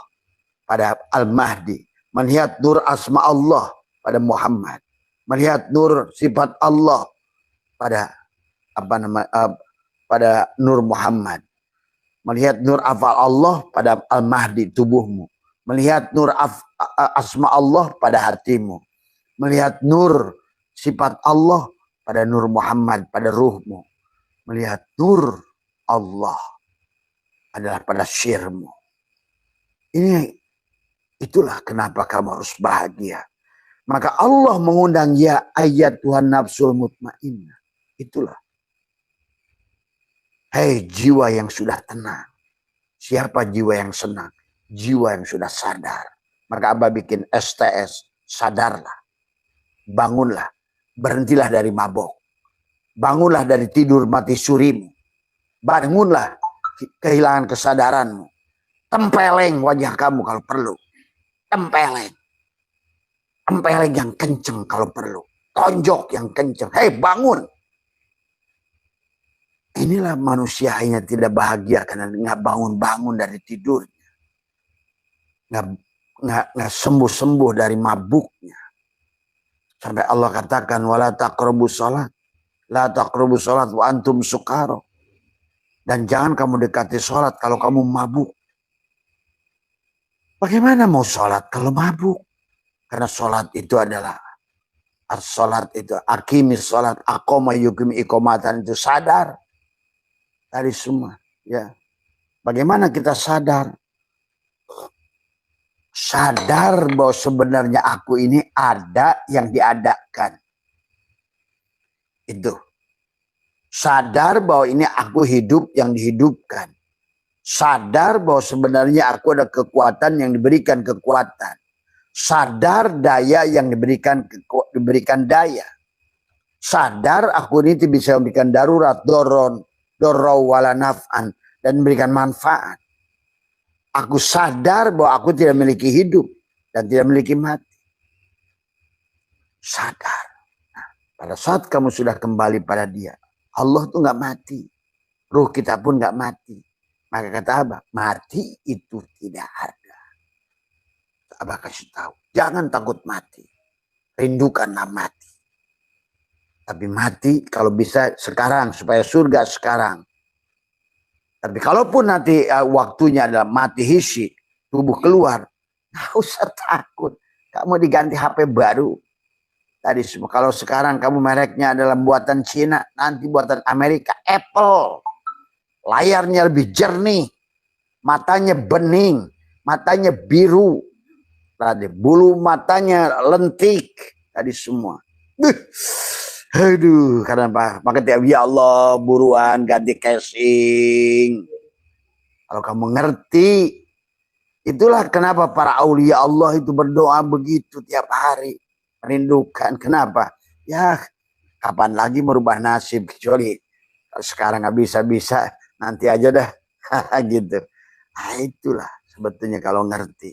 pada Al-Mahdi. Melihat nur asma Allah pada Muhammad. Melihat nur sifat Allah pada pada Nur Muhammad. Melihat nur afal Allah pada Al-Mahdi tubuhmu. Melihat nur asma Allah pada hatimu. Melihat nur sifat Allah pada Nur Muhammad, pada ruhmu. Melihat nur Allah adalah pada syirmu. Itulah kenapa kamu harus bahagia. Maka Allah mengundang ya ayat Tuhan nafsul mutmainnah. Itulah. Hei jiwa yang sudah tenang. Siapa jiwa yang senang? Jiwa yang sudah sadar. Maka Abah bikin STS. Sadarlah. Bangunlah. Berhentilah dari mabok. Bangunlah dari tidur mati surimu. Bangunlah kehilangan kesadaranmu. Tempeleng wajah kamu kalau perlu. Tempeleng. Tempeleng yang kenceng kalau perlu. Tonjok yang kenceng. Hei bangun. Inilah manusia hanya tidak bahagia karena nggak bangun-bangun dari tidurnya. Nggak sembuh-sembuh dari mabuknya. Sampai Allah katakan wala taqrabus shalat. La taqrabus shalat wa antum sukara. Dan jangan kamu dekati sholat kalau kamu mabuk. Bagaimana mau sholat kalau mabuk? Karena sholat itu adalah sholat itu akimis sholat aqoma yukim iqomatan itu sadar. Dari semua, ya. Bagaimana kita sadar? Sadar bahwa sebenarnya aku ini ada yang diadakan. Itu. Sadar bahwa ini aku hidup yang dihidupkan. Sadar bahwa sebenarnya aku ada kekuatan yang diberikan kekuatan. Sadar daya yang diberikan daya. Sadar aku ini bisa memberikan darurat, dorau wala naf'an, dan memberikan manfaat. Aku sadar bahwa aku tidak memiliki hidup dan tidak memiliki mati. Sadar. Nah, pada saat kamu sudah kembali pada dia, Allah tuh nggak mati. Ruh kita pun nggak mati. Maka kata Abah, mati itu tidak ada. Abah kasih tahu, jangan takut mati. Rindukanlah mati. Tapi mati kalau bisa sekarang supaya surga sekarang. Tapi kalaupun nanti waktunya adalah mati hisi, tubuh keluar, nggak usah takut. Kamu diganti HP baru. Tadi semua. Kalau sekarang kamu mereknya adalah buatan Cina, nanti buatan Amerika, Apple. Layarnya lebih jernih, matanya bening, matanya biru, tadi bulu matanya lentik, tadi semua. Aduh, kenapa? Maka tiap ya Allah buruan ganti casing. Kalau kamu ngerti, itulah kenapa para aulia Allah itu berdoa begitu tiap hari. Merindukan. Kenapa? Ya, kapan lagi merubah nasib kecuali sekarang nggak bisa-bisa, nanti aja dah. Gitu. Nah, itulah sebetulnya kalau ngerti.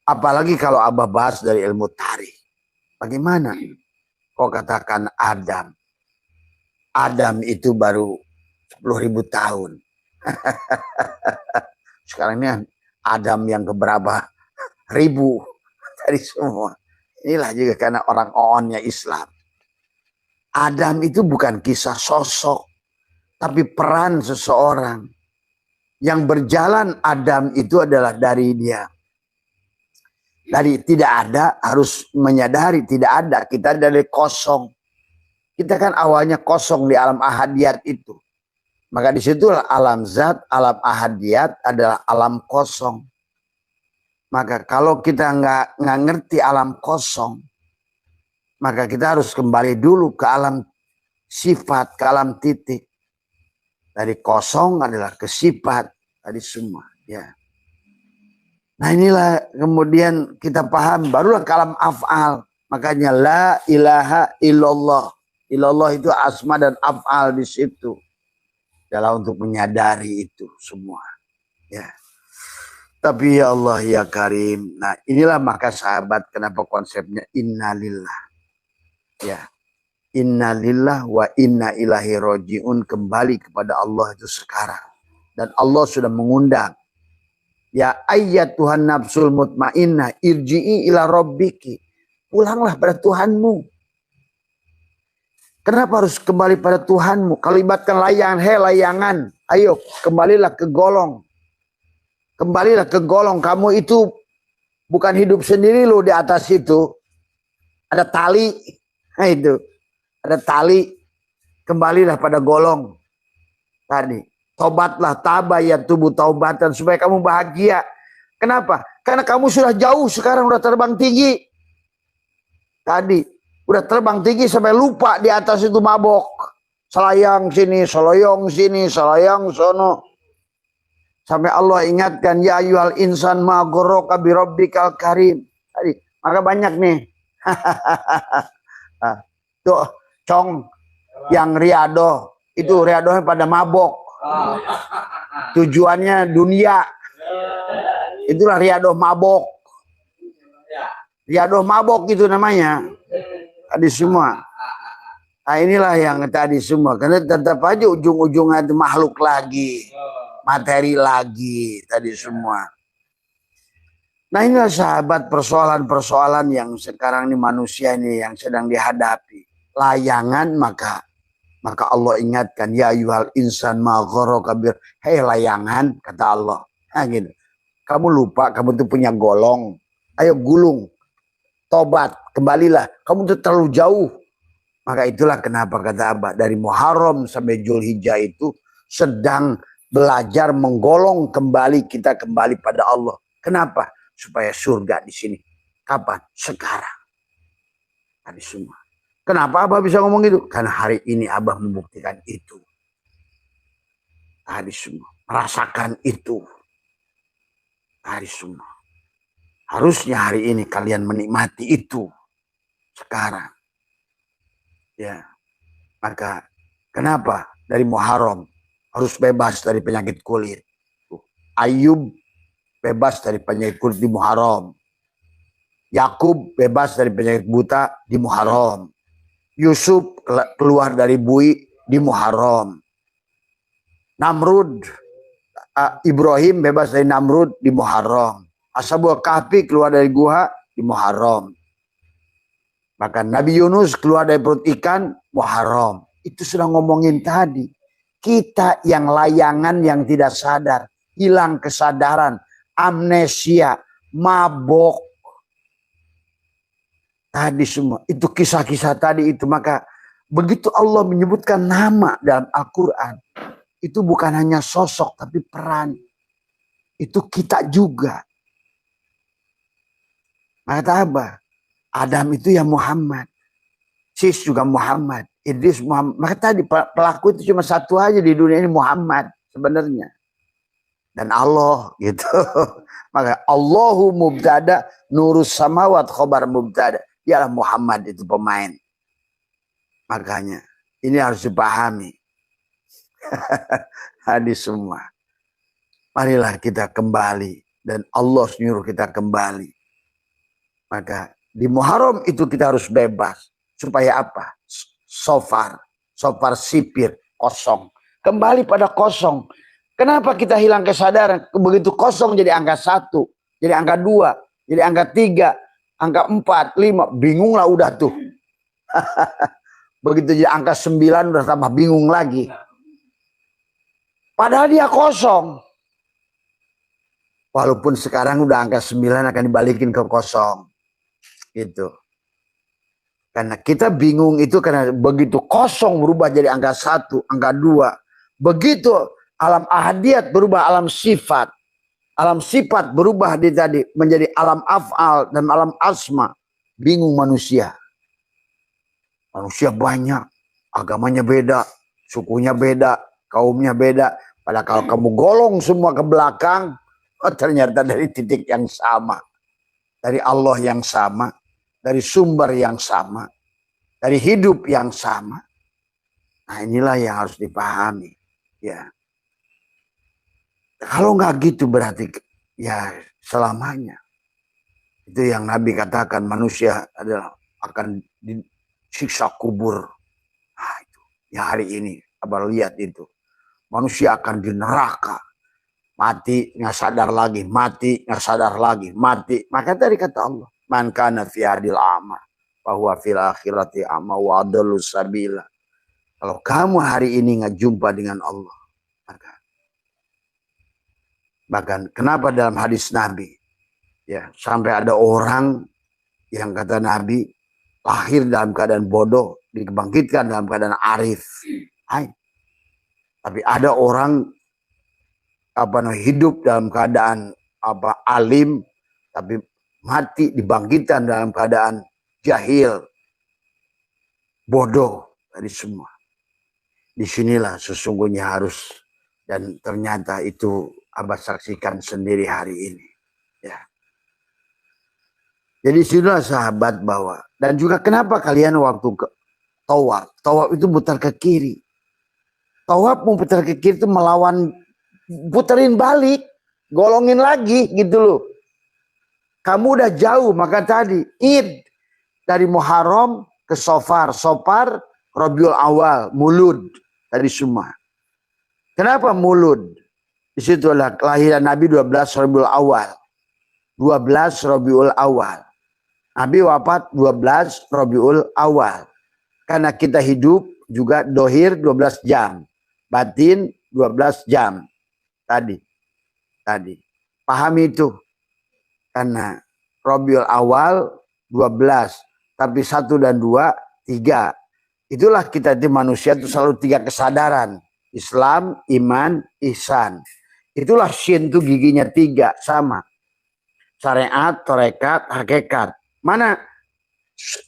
Apalagi kalau Abah bahas dari ilmu tarikh. Bagaimana? Kau katakan Adam. Adam itu baru 10.000 tahun. Sekarang ini Adam yang keberapa ribu dari semua. Inilah juga karena orang oonnya Islam. Adam itu bukan kisah sosok, tapi peran seseorang. Yang berjalan Adam itu adalah dari dia Dari tidak ada harus menyadari tidak ada. Kita dari kosong. Kita kan awalnya kosong di alam ahadiyat itu. Maka disitulah alam zat, alam ahadiyat adalah alam kosong. Maka kalau kita nggak ngerti alam kosong, maka kita harus kembali dulu ke alam sifat, ke alam titik. Dari kosong adalah ke sifat, tadi semua. Ya. Nah inilah kemudian kita paham, barulah ke alam af'al. Makanya la ilaha illallah. Illallah itu asma dan af'al di situ. Adalah untuk menyadari itu semua. Ya. Tapi ya Allah ya Karim. Nah inilah maka sahabat kenapa konsepnya innalillah. Ya. Innalillah wa inna ilahi roji'un, kembali kepada Allah itu sekarang. Dan Allah sudah mengundang. Ya ayyatuhan nafsul mutmainnah irji'i ila rabbiki. Pulanglah pada Tuhanmu. Kenapa harus kembali pada Tuhanmu? Kalau ibaratkan layangan, layangan. Ayo kembalilah ke golong. Kembalilah ke golong. Kamu itu bukan hidup sendiri loh di atas itu. Ada tali. Nah itu. Ada tali, kembalilah pada golong tadi. Tobatlah, tabayat tubuh taubatan supaya kamu bahagia. Kenapa? Karena kamu sudah jauh sekarang, udah terbang tinggi. Tadi udah terbang tinggi sampai lupa di atas itu mabok. Selayang sini, seloyong sini, selayang sono. Sampai Allah ingatkan, ya ayyuhal insan ma ghurraka bi rabbikal karim. Tadi, maka banyak nih. Tuh. Cong yang riado itu riadonya pada mabok, tujuannya dunia, itulah riado mabok, riado mabok itu namanya tadi semua. Nah inilah yang tadi semua, karena tetap aja ujung-ujungnya itu makhluk lagi, materi lagi tadi semua. Nah inilah sahabat persoalan-persoalan yang sekarang ini manusia ini yang sedang dihadapi. Layangan maka Allah ingatkan ya ayyuhal insan ma ghurraka bir, hei layangan kata Allah. Nah gitu. Kamu lupa kamu tuh punya golong. Ayo gulung. Tobat, kembalilah. Kamu tuh terlalu jauh. Maka itulah kenapa kata Abah dari Muharram sampai Zulhijjah itu sedang belajar menggolong kembali, kita kembali pada Allah. Kenapa? Supaya surga di sini. Kapan? Sekarang. Tadi semua. Kenapa Abah bisa ngomong gitu? Karena hari ini Abah membuktikan itu. Tadi semua. Merasakan itu. Tadi semua. Harusnya hari ini kalian menikmati itu. Sekarang. Ya. Maka kenapa? Dari Muharram harus bebas dari penyakit kulit. Ayub bebas dari penyakit kulit di Muharram. Yakub bebas dari penyakit buta di Muharram. Yusuf keluar dari bui di Muharram. Namrud, Ibrahim bebas dari Namrud di Muharram. Ashabul Kahfi keluar dari gua di Muharram. Bahkan Nabi Yunus keluar dari perut ikan Muharram. Itu sudah ngomongin tadi. Kita yang layangan yang tidak sadar, hilang kesadaran, amnesia, mabok. Tadi semua, itu kisah-kisah tadi itu. Maka begitu Allah menyebutkan nama dalam Al-Quran, itu bukan hanya sosok tapi peran. Itu kita juga. Maka apa? Adam itu ya Muhammad. Sis juga Muhammad. Idris Muhammad. Maka tadi pelaku itu cuma satu aja di dunia ini, Muhammad sebenarnya. Dan Allah gitu. Maka Allahu mubtada, nurus samawat khobar mubtada. Yalah Muhammad itu pemain. Makanya ini harus dipahami. Hadis semua. Marilah kita kembali. Dan Allah menyuruh kita kembali. Maka di Muharram itu kita harus bebas. Supaya apa? Sofar sipir, kosong. Kembali pada kosong. Kenapa kita hilang kesadaran? Begitu kosong jadi angka 1. Jadi angka 2. Jadi angka 3. Angka 4, 5, bingung lah udah tuh. Begitu jadi angka 9 udah tambah bingung lagi. Padahal dia kosong. Walaupun sekarang udah angka 9 akan dibalikin ke kosong. Gitu. Karena kita bingung itu karena begitu kosong berubah jadi angka 1, angka 2. Begitu alam ahadiyat berubah alam sifat. Alam sifat berubah tadi menjadi alam af'al dan alam asma. Bingung manusia. Manusia banyak. Agamanya beda. Sukunya beda. Kaumnya beda. Padahal kalau kamu golong semua ke belakang. Ternyata dari titik yang sama. Dari Allah yang sama. Dari sumber yang sama. Dari hidup yang sama. Nah inilah yang harus dipahami. Ya. Kalau nggak gitu berarti ya selamanya. Itu yang Nabi katakan manusia adalah akan disiksa kubur. Nah itu. Ya hari ini. Abang lihat itu. Manusia akan di neraka. Mati nggak sadar lagi, mati nggak sadar lagi, mati. Maka tadi kata Allah, man kana fi hadil ama, bahwa fil akhirati ama wa adallu sabila. Kalau kamu hari ini nggak jumpa dengan Allah, maka bahkan kenapa dalam hadis Nabi, ya sampai ada orang yang kata Nabi lahir dalam keadaan bodoh, dibangkitkan dalam keadaan arif. Hai. Tapi ada orang hidup dalam keadaan alim tapi mati dibangkitkan dalam keadaan jahil bodoh dari semua. Disinilah sesungguhnya harus dan ternyata itu Abah saksikan sendiri hari ini ya. Jadi sudah sahabat bahwa dan juga kenapa kalian waktu ke tawaf itu putar ke kiri. Tawaf mau putar ke kiri itu melawan puterin balik, golongin lagi gitu loh. Kamu udah jauh, maka tadi Id dari Muharram ke Sofar, Rabiul Awal, Mulud tadi semua. Kenapa Mulud? Di situ adalah kelahiran Nabi 12 Rabiul Awal. 12 Rabiul Awal. Nabi wafat 12 Rabiul Awal. Karena kita hidup juga dohir 12 jam. Batin 12 jam. Tadi. Pahami itu. Karena Rabiul Awal 12. Tapi 1 dan 2, 3. Itulah kita itu manusia itu selalu 3 kesadaran. Islam, iman, ihsan. Itulah syin itu giginya 3 sama. Syariat, tarekat, hakikat. Mana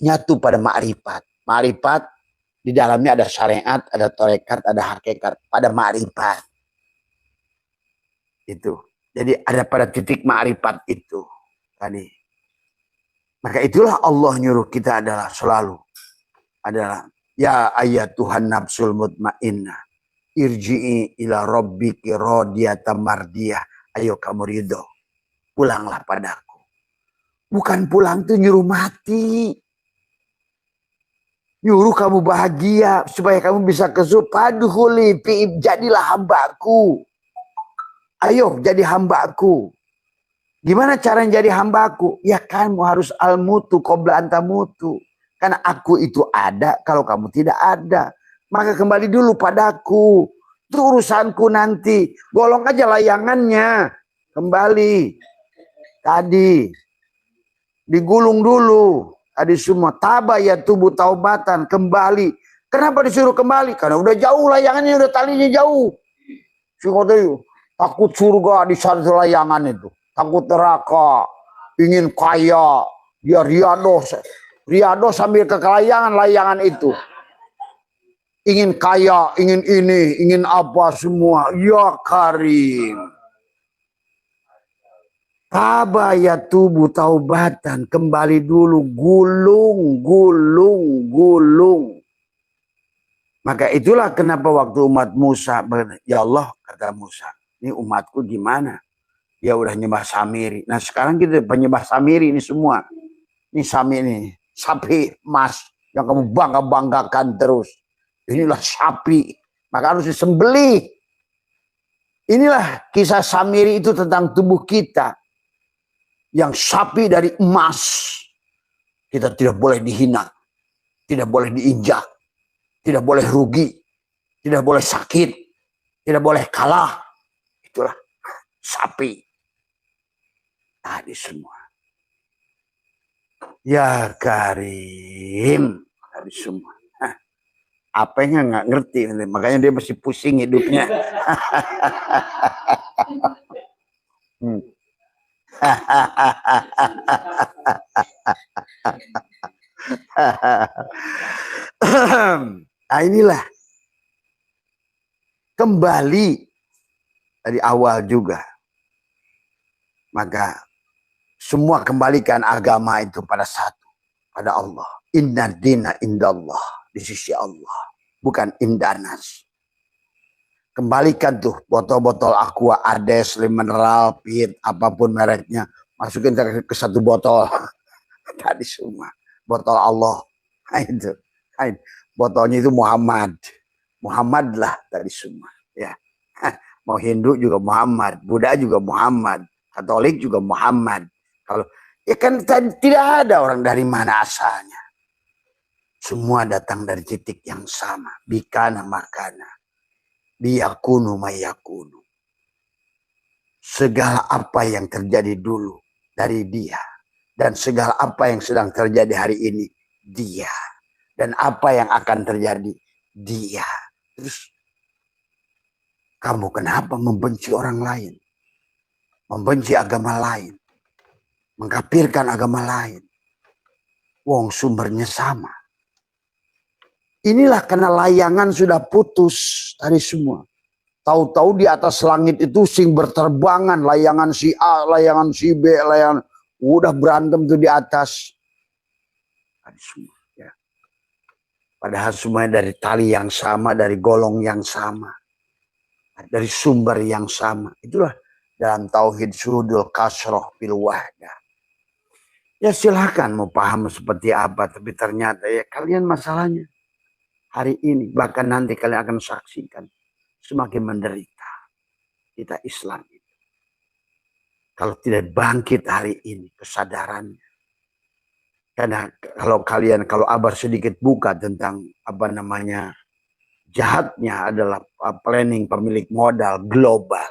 nyatu pada ma'rifat. Ma'rifat di dalamnya ada syariat, ada tarekat, ada hakikat. Pada ma'rifat. Itu. Jadi ada pada titik ma'rifat itu tadi. Maka itulah Allah nyuruh kita adalah selalu adalah ya ayyatuhan nafsul mutmainnah irji'i ila rabbiki radiyatan mardiyah. Ayo kamu ridho. Pulanglah padaku. Bukan pulang tuh nyuruh mati. Nyuruh kamu bahagia supaya kamu bisa ke surga. Padhuli fi jadilah hambaku. Ayo jadi hambaku. Gimana cara jadi hambaku? Ya kamu harus al-mutu qabla anta mutu. Karena aku itu ada kalau kamu tidak ada. Maka kembali dulu padaku. Itu urusanku nanti. Golong aja layangannya. Kembali. Tadi. Digulung dulu. Tadi semua. Tabah ya tubuh taubatan. Kembali. Kenapa disuruh kembali? Karena udah jauh layangannya. Udah talinya jauh. Takut surga di satu layangan itu. Takut neraka. Ingin kaya. Dia riado sambil ke layangan itu. Ingin kaya. Ingin ini. Ingin apa semua. Ya Karim. Tabah ya tubuh taubatan. Kembali dulu. Gulung. Maka itulah kenapa waktu umat Musa. Ya Allah kata Musa. Ini umatku gimana? Ya udah nyembah Samiri. Nah sekarang kita penyembah Samiri ini semua. Ini Samiri, sapi emas yang kamu banggakan terus. Inilah sapi. Maka harus disembelih. Inilah kisah Samiri itu tentang tubuh kita. Yang sapi dari emas. Kita tidak boleh dihina. Tidak boleh diinjak. Tidak boleh rugi. Tidak boleh sakit. Tidak boleh kalah. Itulah sapi. Tadi semua. Ya Karim. Tadi semua. Apa yang nggak ngerti. Makanya dia masih pusing hidupnya. Nah inilah. Kembali dari awal juga. Maka semua kembalikan agama itu pada satu. Pada Allah. Inna dina indallah. Di sisi Allah. Bukan indanas. Kembalikan tuh botol-botol aqua, ades, mineral, pit, apapun mereknya. Masukin ke satu botol. Tadi semua. Botol Allah. Nah, itu. Botolnya itu Muhammad. Muhammad lah tadi semua. Ya. Mau Hindu juga Muhammad. Buddha juga Muhammad. Katolik juga Muhammad. Kalau ya kan tidak ada orang dari mana asalnya. Semua datang dari titik yang sama. Bikana makana. Biyakunu mayakunu. Segala apa yang terjadi dulu dari dia. Dan segala apa yang sedang terjadi hari ini, dia. Dan apa yang akan terjadi, dia. Terus, kamu kenapa membenci orang lain? Membenci agama lain? Mengkafirkan agama lain? Wong sumbernya sama. Inilah karena layangan sudah putus tadi semua. Tahu-tahu di atas langit itu sing berterbangan. Layangan si A, layangan si B, layangan. Udah berantem tuh di atas. Tadi semua. Ya. Padahal semuanya dari tali yang sama, dari golong yang sama. Dari sumber yang sama. Itulah dalam tauhid syuhudul kasroh bil wahdah. Ya silahkan mau paham seperti apa. Tapi ternyata ya kalian masalahnya. Hari ini, bahkan nanti kalian akan saksikan. Semakin menderita. Kita Islam itu. Kalau tidak bangkit hari ini kesadarannya. Karena kalau Abar sedikit buka tentang apa namanya. Jahatnya adalah planning pemilik modal global.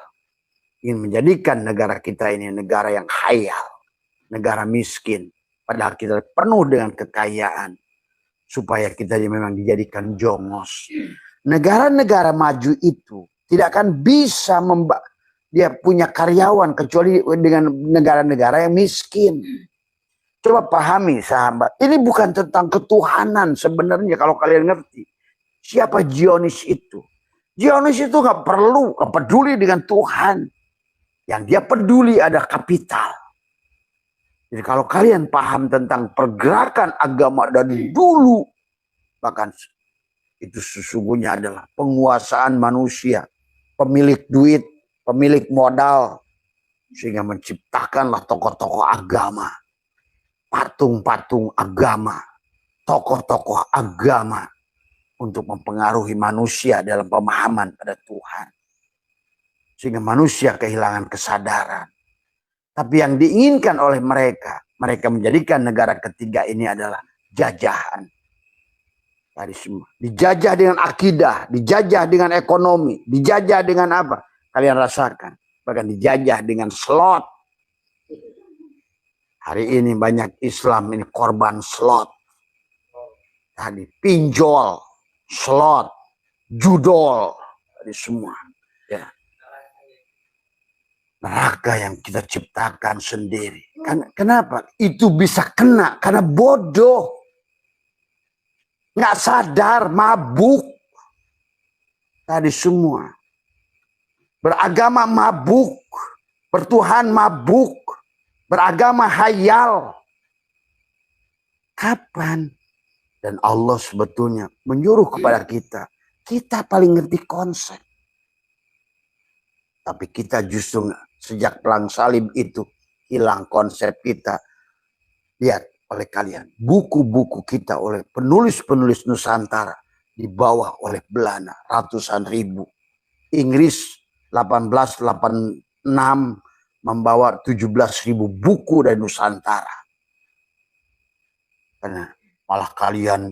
Ingin menjadikan negara kita ini negara yang khayal. Negara miskin. Padahal kita penuh dengan kekayaan. Supaya kita memang dijadikan jongos. Negara-negara maju itu tidak akan bisa dia punya karyawan kecuali dengan negara-negara yang miskin. Coba pahami sahabat. Ini bukan tentang ketuhanan sebenarnya kalau kalian ngerti. Siapa Zionis itu? Zionis itu nggak peduli dengan Tuhan. Yang dia peduli ada kapital. Jadi kalau kalian paham tentang pergerakan agama dari dulu, bahkan itu sesungguhnya adalah penguasaan manusia, pemilik duit, pemilik modal, sehingga menciptakanlah tokoh-tokoh agama, patung-patung agama, tokoh-tokoh agama untuk mempengaruhi manusia dalam pemahaman pada Tuhan. Sehingga manusia kehilangan kesadaran. Tapi yang diinginkan oleh mereka menjadikan negara ketiga ini adalah jajahan. Tadi semua. Dijajah dengan akidah, dijajah dengan ekonomi, dijajah dengan apa? Kalian rasakan. Bahkan dijajah dengan slot. Hari ini banyak Islam ini korban slot. Tadi pinjol, slot, judol. Tadi semua. Ya. Neraka yang kita ciptakan sendiri. Kenapa? Itu bisa kena karena bodoh. Nggak sadar, mabuk. Tadi semua. Beragama mabuk. Bertuhan mabuk. Beragama hayal. Kapan? Dan Allah sebetulnya menyuruh kepada kita. Kita paling ngerti konsep. Tapi kita justru sejak perang salib itu hilang konsep kita. Lihat oleh kalian. Buku-buku kita oleh penulis-penulis Nusantara dibawa oleh Belanda ratusan ribu. Inggris 1886 membawa 17.000 buku dari Nusantara. Karena malah kalian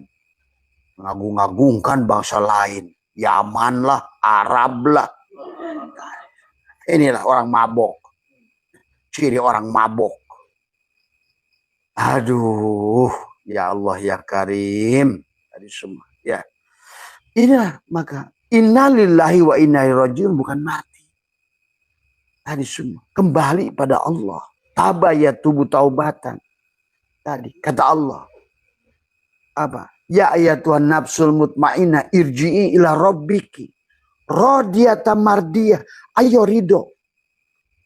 mengagung-agungkan bangsa lain. Yaman lah, Arab lah. Inilah orang mabok. ciri orang mabok. Aduh, ya Allah ya Karim. Tadi semua. Ya. Inilah maka innalillahi wa inna ilaihi rajiun, bukan mati. Tadi semua kembali pada Allah. Tabayatubu taubatan. Tadi kata Allah. Apa? Ya ayatuhan nafsul mutmainah irji'i ila rabbiki. Radiyata mardiyah. Ayo ridho.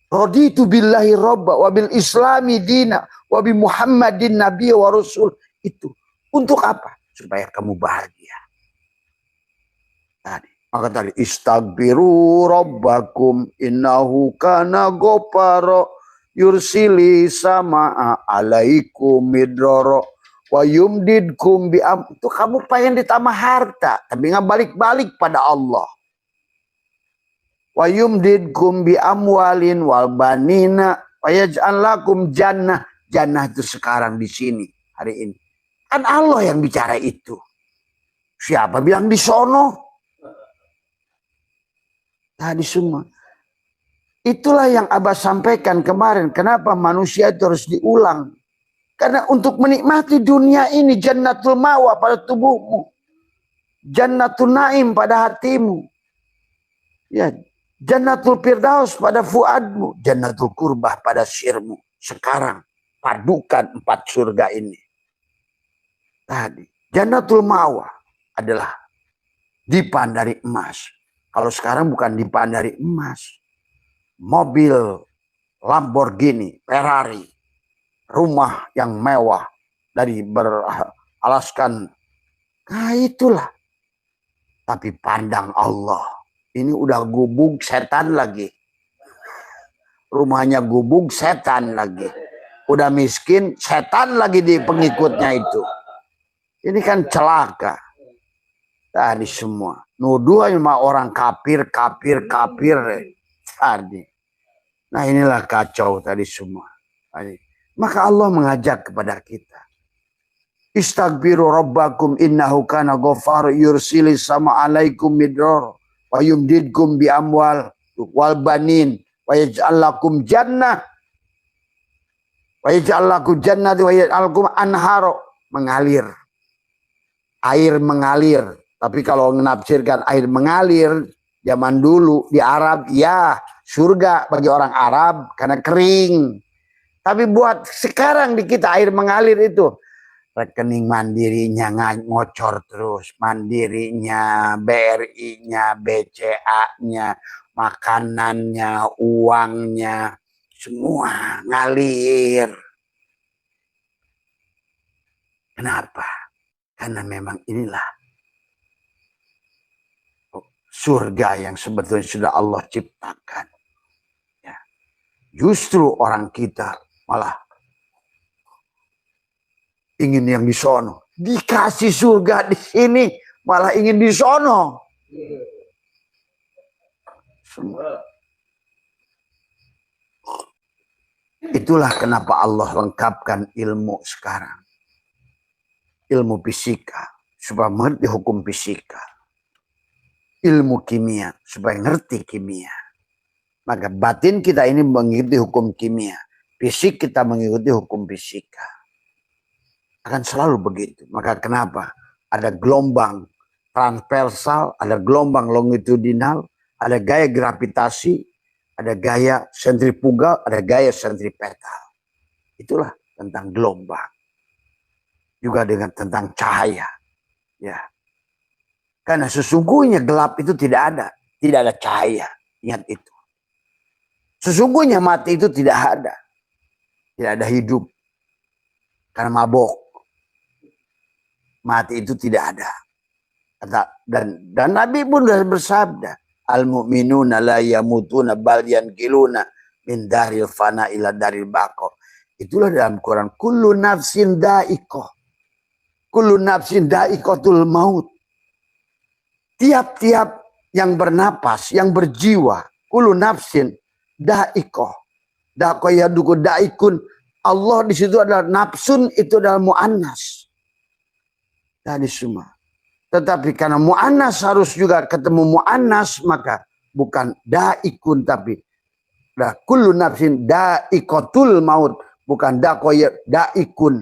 Raditu billahi robba wa bil islami dina wa bi muhammadin nabiy wa rasul. Itu untuk apa? Supaya kamu bahagia. Tadi maka tadi istaghfiru rabbakum innahu kana ghafara yursili samaa alaikum midrara wa yumdidkum bi itu kamu pengen ditambah harta tapi nggak balik-balik pada Allah. Wa yumdidkum bi amwalin wal banina wa yaj'al lakum jannah. Jannah itu sekarang di sini hari ini. Kan Allah yang bicara itu. Siapa bilang di sono? Tadi semua. Itulah yang Abah sampaikan kemarin. Kenapa manusia itu harus diulang? Karena untuk menikmati dunia ini, jannatul mawa pada tubuhmu. Jannatul naim pada hatimu. Ya, jannatul firdaus pada fuadmu. Jannatul kurbah pada sirmu. Sekarang padukan 4 surga ini. Tadi, jannatul mawa adalah dipan dari emas. Kalau sekarang bukan dipan dari emas. Mobil Lamborghini, Ferrari, rumah yang mewah dari beralaskan. Nah itulah. Tapi pandang Allah. Ini udah gubuk setan lagi. Rumahnya gubuk setan lagi. Udah miskin setan lagi di pengikutnya itu. Ini kan celaka. Tadi semua. Nuduh sama orang kafir. Tadi. Nah inilah kacau tadi semua. Tadi. Maka Allah mengajak kepada kita. Istaghfiru rabbakum innahu kana ghafar yursilis sama alaikum midrar. Wa yumdidkum bi amwal wal banin. Wa yaj'al lakum jannah. Wa yaj'al lakum jannah wa yaj'al lakum anharo. Mengalir. Air mengalir. Tapi kalau menafsirkan air mengalir zaman dulu di Arab, ya surga bagi orang Arab karena kering. Tapi buat sekarang di kita air mengalir itu rekening mandirinya ngocor terus, mandirinya, BRI-nya, BCA-nya, makanannya, uangnya, semua ngalir. Kenapa? Karena memang inilah surga yang sebetulnya sudah Allah ciptakan. Ya. Justru orang kita malah ingin yang di sono. Dikasih surga di sini, malah ingin di sono. Semua. Itulah kenapa Allah lengkapkan ilmu sekarang. Ilmu fisika, supaya mengerti hukum fisika. Ilmu kimia, supaya ngerti kimia. Maka batin kita ini mengikuti hukum kimia. Fisik kita mengikuti hukum fisika. Akan selalu begitu. Maka kenapa? Ada gelombang transversal, ada gelombang longitudinal, ada gaya gravitasi, ada gaya sentrifugal, ada gaya sentripetal. Itulah tentang gelombang. Juga dengan tentang cahaya. Ya. Karena sesungguhnya gelap itu tidak ada. Tidak ada cahaya. Ingat itu. Sesungguhnya mati itu tidak ada. Tidak ada hidup. Karena mabok. Mati itu tidak ada. Dan Nabi pun sudah bersabda. Al-mu'minuna la yamutuna bal yankiluna min daril fana ila daril baqo. Itulah dalam Quran. Kullu nafsin da'iqah. Kullu nafsin da'iqatul maut. Tiap-tiap yang bernapas, yang berjiwa, kullu nafsin da'iqah. Da'iqah da'ikun. Allah di situ adalah nafsun, itu adalah mu'annas. Tadi semua. Tetapi karena mu'annas harus juga ketemu mu'annas, maka bukan da'ikun tapi Nah, kullu nafsin da'iqatul maut, bukan da'ikun.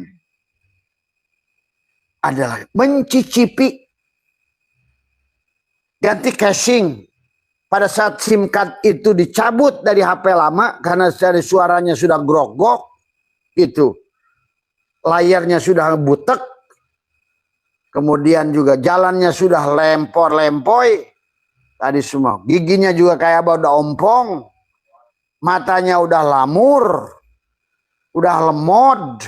Adalah mencicipi. Ganti casing. Pada saat SIM card itu dicabut dari HP lama karena dari suaranya sudah grogok, itu layarnya sudah butek, kemudian juga jalannya sudah lempor-lempoy, tadi semua giginya juga kayak udah ompong, matanya udah lamur, udah lemot,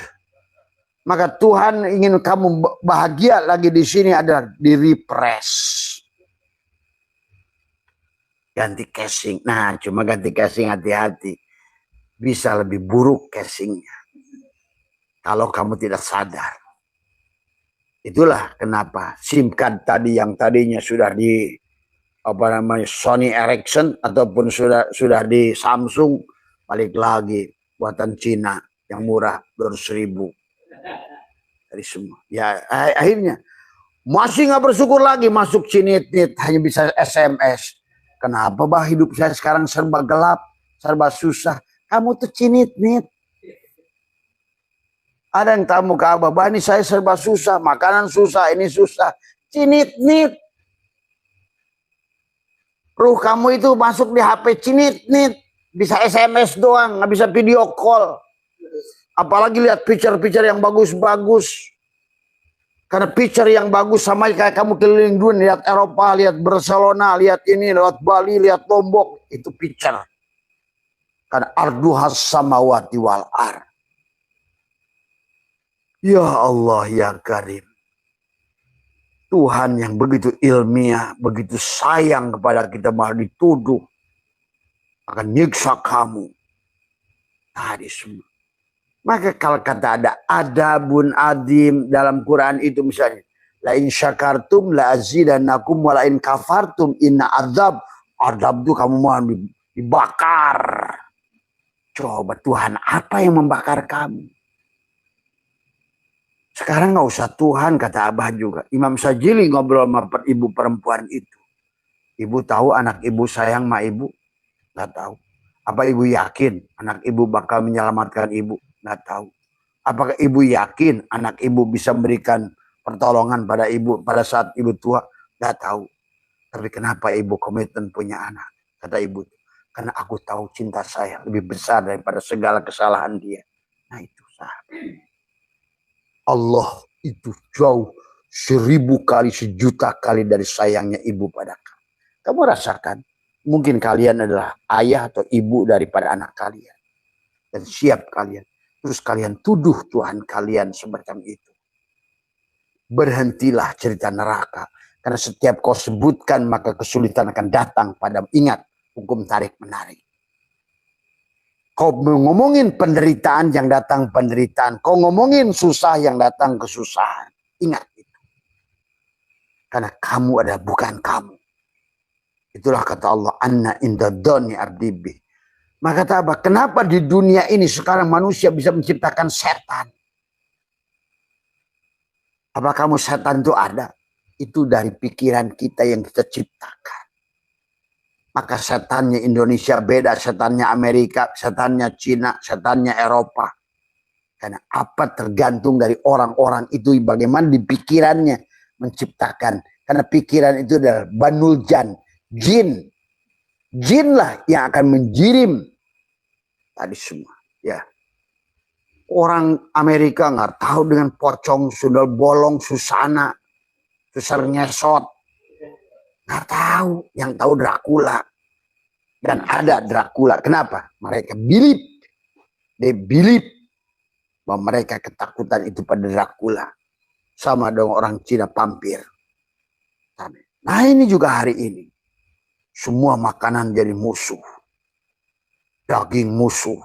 maka Tuhan ingin kamu bahagia lagi di sini adalah di refresh. Ganti casing. Nah, cuma ganti casing hati-hati. Bisa lebih buruk casingnya. Kalau kamu tidak sadar. Itulah kenapa SIM card tadi yang tadinya sudah di Sony Ericsson ataupun sudah di Samsung, balik lagi buatan Cina yang murah 200.000 dari semua. Ya akhirnya masih nggak bersyukur lagi, masuk cinit-nit hanya bisa SMS. Kenapa hidup saya sekarang serba gelap, serba susah? Kamu tuh cinit-nit. Ada yang tamu ke Abah, ini saya serba susah, makanan susah, ini susah. Cinit-nit. Ruh kamu itu masuk di HP cinit-nit. Bisa SMS doang, nggak bisa video call. Apalagi lihat picture-picture yang bagus-bagus. Karena picture yang bagus sama kayak kamu keliling dunia, lihat Eropa, lihat Barcelona, lihat ini, lihat Bali, lihat Lombok, itu picture. Karena arduhas samawati wal ar. Ya Allah ya Karim. Tuhan yang begitu ilmiah, begitu sayang kepada kita, malah dituduh akan nyiksa kamu. Tadi semua. Maka kalau kata ada adabun adim dalam Quran itu misalnya, la in syakartum la azidannakum wa la in kafartum inna azab. Azab itu kamu mau dibakar. Coba Tuhan apa yang membakar kamu? Sekarang nggak usah Tuhan, kata Abah juga. Imam Sajili ngobrol sama ibu perempuan itu. Ibu tahu anak ibu sayang sama ibu? Nggak tahu. Apa ibu yakin anak ibu bakal menyelamatkan ibu? Nggak tahu. Apakah ibu yakin anak ibu bisa memberikan pertolongan pada ibu pada saat ibu tua? Nggak tahu. Tapi kenapa ibu komitmen punya anak? Kata ibu, karena aku tahu cinta saya lebih besar daripada segala kesalahan dia. Nah itu sahabat. Allah itu jauh 1000 kali, 1.000.000 kali dari sayangnya ibu pada kamu. Kamu rasakan, mungkin kalian adalah ayah atau ibu daripada anak kalian. Dan siap kalian. Terus kalian tuduh Tuhan kalian semacam itu. Berhentilah cerita neraka. Karena setiap kau sebutkan maka kesulitan akan datang padamu. Ingat, hukum tarik-menarik. Kau ngomongin penderitaan yang datang penderitaan. Kau ngomongin susah yang datang kesusahan. Ingat itu. Karena kamu adalah bukan kamu. Itulah kata Allah. Anna inda dhoni abdibi. Maka kata apa? Kenapa di dunia ini sekarang manusia bisa menciptakan setan? Apa kamu setan itu ada? Itu dari pikiran kita yang kita ciptakan. Maka setannya Indonesia beda, setannya Amerika, setannya Cina, setannya Eropa. Karena apa tergantung dari orang-orang itu bagaimana di pikirannya menciptakan. Karena pikiran itu adalah banul jan, jin. Jinlah yang akan menjirim tadi semua. Ya, orang Amerika nggak tahu dengan pocong, sundel bolong, susana, susar ngesot. Nggak tahu, yang tahu Dracula. Dan ada Dracula. Kenapa? Mereka believe. They believe bahwa mereka ketakutan itu pada Dracula. Sama dengan orang Cina vampir. Nah ini juga hari ini. Semua makanan jadi musuh. Daging musuh,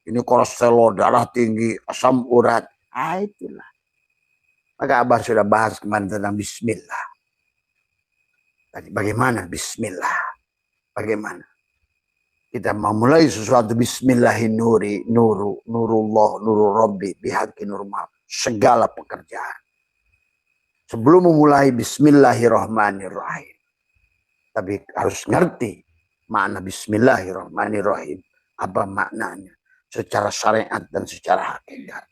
ini kolesterol, darah tinggi, asam urat. Ah itulah. Maka Abah sudah bahas kemarin tentang bismillah. Bagaimana bismillah? Bagaimana? Kita memulai sesuatu bismillahirrahmanirrahim, nurullah, nurul rabbi, bihaqi nurmal. Segala pekerjaan. Sebelum memulai bismillahirrahmanirrahim. Tapi harus ngerti makna Bismillahirrahmanirrahim. Apa maknanya secara syariat dan secara hakikat.